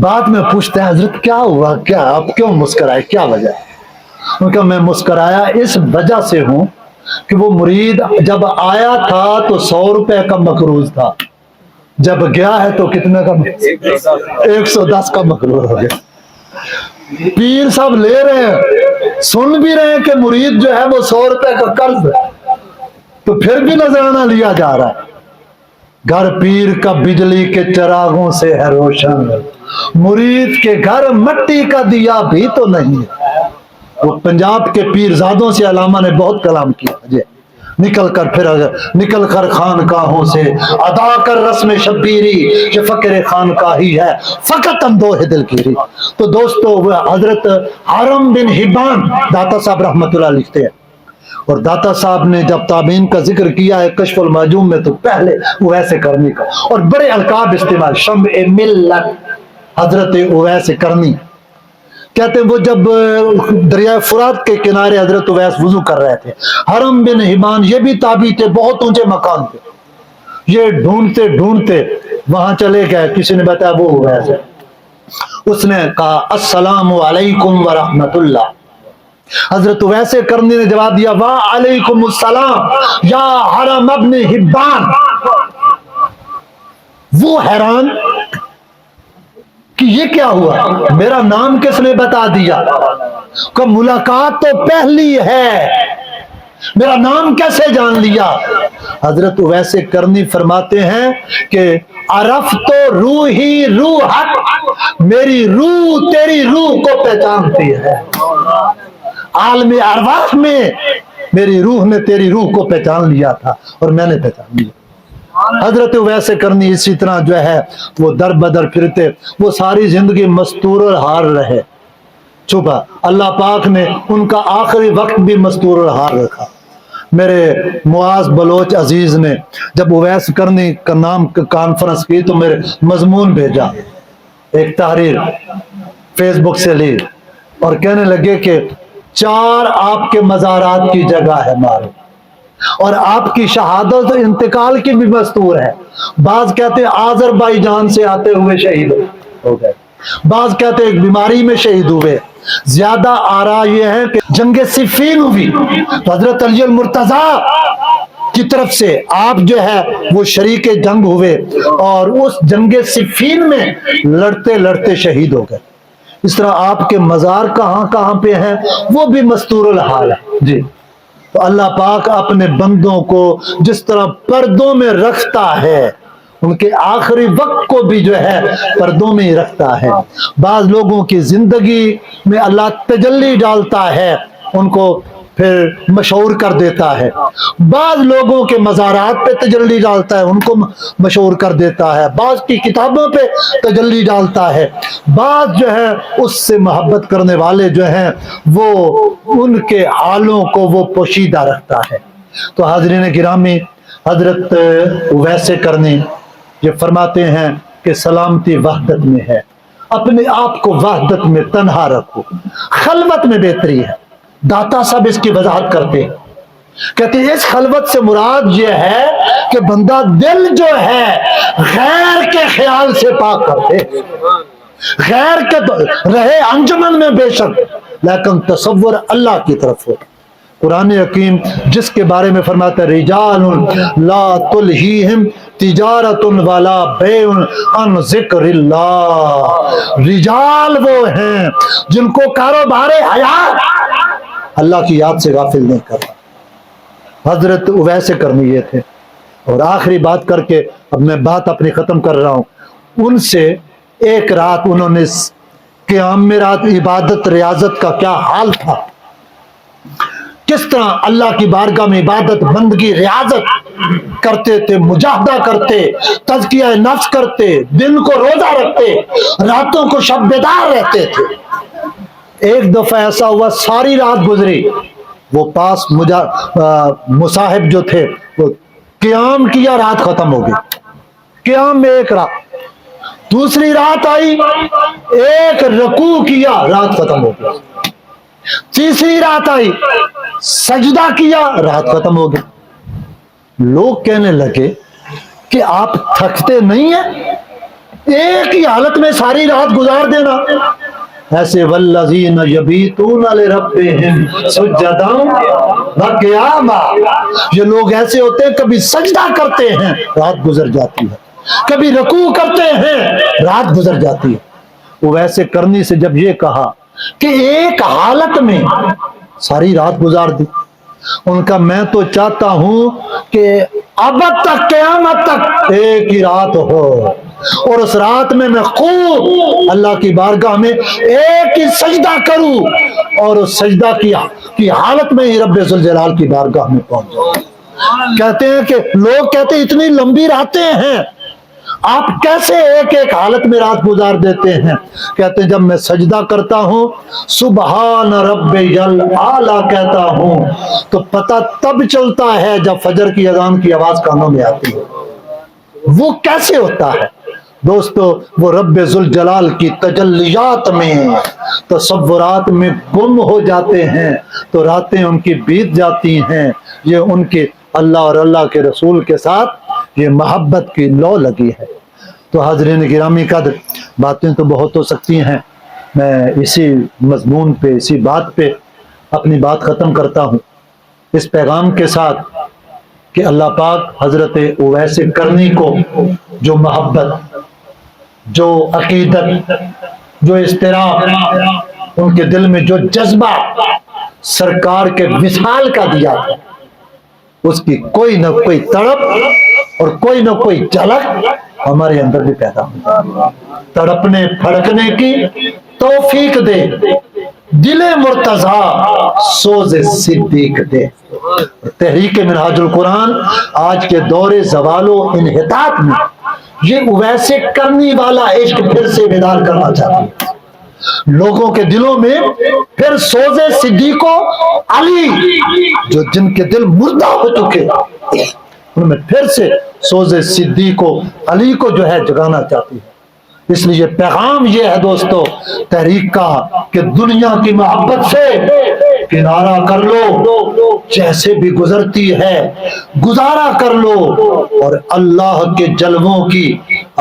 بعد میں پوچھتے ہیں حضرت کیا ہوا، کیا آپ کیوں مسکرائے، کیا وجہ ہے؟ انہوں نے کہا میں مسکرایا اس وجہ سے ہوں کہ وہ مرید جب آیا تھا تو 100 روپے کا مقروض تھا، جب گیا ہے تو کتنے کا؟ 110 کا مقروض ہو گیا۔ پیر صاحب لے رہے ہیں، سن بھی رہے ہیں کہ مرید جو ہے وہ 100 روپے کا قرض ہے، تو پھر بھی نذرانہ لیا جا رہا ہے۔ گھر پیر کا بجلی کے چراغوں سے ہے روشن، مرید کے گھر مٹی کا دیا بھی تو نہیں ہے۔ وہ پنجاب کے پیر زادوں سے علامہ نے بہت کلام کیا، نکل کر خانقاہوں سے ادا کر رسم شبیری، یہ فقر خانقاہی ہے فقط اندوہ دل گیری۔ تو دوستو حضرت حرم بن حبان داتا صاحب رحمت اللہ لکھتے ہیں، اور داتا صاحب نے جب تابعین کا ذکر کیا ہے کشف المعجوم میں تو پہلے اویس کرنی کا، اور بڑے القاب استعمال، شمع ملت حضرت اویس کرنی کہتے ہیں۔ وہ جب دریائے فرات کے کنارے حضرت اویس وضو کر رہے تھے، حرم بن حبان یہ بھی تابعی تھے، بہت اونچے مقام پہ، یہ ڈھونڈتے ڈھونڈتے وہاں چلے گئے، کسی نے بتایا وہ اویس ہے۔ اس نے کہا السلام علیکم ورحمت اللہ، حضرت اویس کرنی نے جواب دیا وعلیکم السلام یا حرم ابن حبان۔ وہ حیران کہ یہ کیا ہوا، میرا نام کس نے بتا دیا، کہ ملاقات تو پہلی ہے، میرا نام کیسے جان لیا؟ حضرت اویس کرنی فرماتے ہیں کہ عرفت روحی روحک، میری روح تیری روح کو پہچانتی ہے، عالم ارواح میں میری روح نے تیری روح کو پہچان لیا تھا اور میں نے پہچان لیا۔ حضرت اویس کرنی اسی طرح جو ہے وہ در بدر پھرتے، وہ ساری زندگی مستور الحال رہے، چھپا، اللہ پاک نے ان کا آخری وقت بھی مستور الحال رکھا۔ میرے معاذ بلوچ عزیز نے جب اویس کرنی کا نام کانفرنس کی تو میرے مضمون بھیجا، ایک تحریر فیس بک سے لی، اور کہنے لگے کہ 4 آپ کے مزارات کی جگہ ہے معروف، اور آپ کی شہادت انتقال کی بھی مستور ہے۔ بعض کہتے ہیں آذربائیجان سے آتے ہوئے شہید ہو گئے، بعض کہتے ہیں ایک بیماری میں شہید ہوئے۔ زیادہ آراء یہ ہے کہ جنگ صفین ہوئی تو حضرت علی المرتضیٰ کی طرف سے آپ جو ہے وہ شریک جنگ ہوئے، اور اس جنگ صفین میں لڑتے لڑتے شہید ہو گئے۔ اس طرح آپ کے مزار کہاں کہاں پہ ہیں وہ بھی مستور الحال ہے جی۔ تو اللہ پاک اپنے بندوں کو جس طرح پردوں میں رکھتا ہے، ان کے آخری وقت کو بھی جو ہے پردوں میں ہی رکھتا ہے۔ بعض لوگوں کی زندگی میں اللہ تجلی ڈالتا ہے، ان کو پھر مشہور کر دیتا ہے۔ بعض لوگوں کے مزارات پہ تجلی ڈالتا ہے، ان کو مشہور کر دیتا ہے۔ بعض کی کتابوں پہ تجلی ڈالتا ہے۔ بعض جو ہے اس سے محبت کرنے والے جو ہیں وہ ان کے حالوں کو وہ پوشیدہ رکھتا ہے۔ تو حاضرین گرامی، حضرت اویس کرنی یہ فرماتے ہیں کہ سلامتی وحدت میں ہے، اپنے آپ کو وحدت میں تنہا رکھو، خلوت میں بہتری ہے۔ داتا صاحب اس کی وضاحت کرتے ہیں، کہتے ہیں اس خلوت سے مراد یہ ہے کہ بندہ دل جو ہے غیر کے خیال سے پاک کرتے، غیر کے رہے انجمن میں بے شک، لیکن تصور اللہ کی طرف ہو۔ قرآن حکیم جس کے بارے میں فرماتا ہے رجال لا تلہیہم تجارت ولا بیع عن ذکر اللہ، رجال وہ ہیں جن کو کاروبار حیات اللہ کی یاد سے غافل نہیں کرتا۔ حضرت اویس کرنی یہ تھے۔ اور آخری بات کر کے اب میں بات اپنی ختم کر رہا ہوں، ان سے ایک رات انہوں نے قیام میں رات عبادت ریاضت کا کیا حال تھا، کس طرح اللہ کی بارگاہ میں عبادت بندگی ریاضت کرتے تھے، مجاہدہ کرتے، تزکیہ نفس کرتے، دن کو روزہ رکھتے، راتوں کو شب بیدار رہتے تھے۔ ایک دفعہ ایسا ہوا ساری رات گزری، وہ پاس مصاحب جو تھے وہ قیام کیا، رات ختم ہو گئی، قیام میں ایک رات۔ دوسری رات آئی، ایک رکوع کیا، رات ختم ہو گئی۔ تیسری رات آئی، سجدہ کیا، رات ختم ہو گئی۔ لوگ کہنے لگے کہ آپ تھکتے نہیں ہیں، ایک ہی حالت میں ساری رات گزار دینا؟ ایسے والذین یبیتون لربہم سجدا وقیاما، یہ لوگ ایسے ہوتے ہیں کبھی سجدہ کرتے ہیں رات گزر جاتی ہے، کبھی رکوع کرتے ہیں رات گزر جاتی ہے۔ وہ ویسے کرنی سے جب یہ کہا کہ ایک حالت میں ساری رات گزار دی، ان کا میں تو چاہتا ہوں کہ اب تک قیامت تک ایک ہی رات ہو، اور اس رات میں خوب اللہ کی بارگاہ میں ایک ہی سجدہ کروں، اور اس سجدہ کی حالت میں ہی رب ذوالجلال کی بارگاہ میں پہنچ جاؤں۔ کہتے ہیں کہ لوگ کہتے ہیں اتنی لمبی راتیں ہیں، آپ کیسے ایک ایک حالت میں رات گزار دیتے ہیں؟ کہتے ہیں جب میں سجدہ کرتا ہوں سبحان ربی الاعلی کہتا ہوں تو پتہ تب چلتا ہے جب فجر کی اذان کی آواز کانوں میں آتی ہے۔ وہ کیسے ہوتا ہے دوستو؟ وہ رب ذوالجلال کی تجلیات میں، تصورات میں گم ہو جاتے ہیں تو راتیں ان کی بیت جاتی ہیں۔ یہ ان کی اللہ اور اللہ کے رسول کے ساتھ یہ محبت کی لو لگی ہے۔ تو حاضرین گرامی قدر، باتیں تو بہت ہو سکتی ہیں، میں اسی مضمون پہ، اسی بات پہ اپنی بات ختم کرتا ہوں، اس پیغام کے ساتھ کہ اللہ پاک حضرت اویس کرنی کو جو محبت، جو عقیدت، جو اضطراب، ان کے دل میں جو جذبہ سرکار کے وصال کا دیا تھا، اس کی کوئی نہ کوئی تڑپ اور کوئی نہ کوئی جھلک ہمارے اندر بھی پیدا ہو، تڑپنے پھڑکنے کی توفیق دے، دل مرتضیٰ سوز صدیق دے۔ تحریک منہاج القرآن آج کے دور زوال و انحطاط میں یہ اویس کرنی والا عشق پھر سے بیدار کرنا چاہتی ہے۔ لوگوں کے دلوں میں پھر سوز صدیق و علی، جو جن کے دل مردہ ہو چکے ان میں پھر سے سوز صدیق و علی کو جو ہے جگانا چاہتی ہے۔ اس لیے پیغام یہ ہے دوستو تحریک کا کہ دنیا کی محبت سے کنارہ کر لو، جیسے بھی گزرتی ہے گزارا کر لو، اور اللہ کے جلووں کی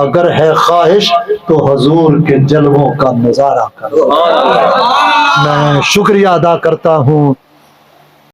اگر ہے خواہش تو حضور کے جلووں کا نظارہ کرو۔ میں شکریہ ادا کرتا ہوں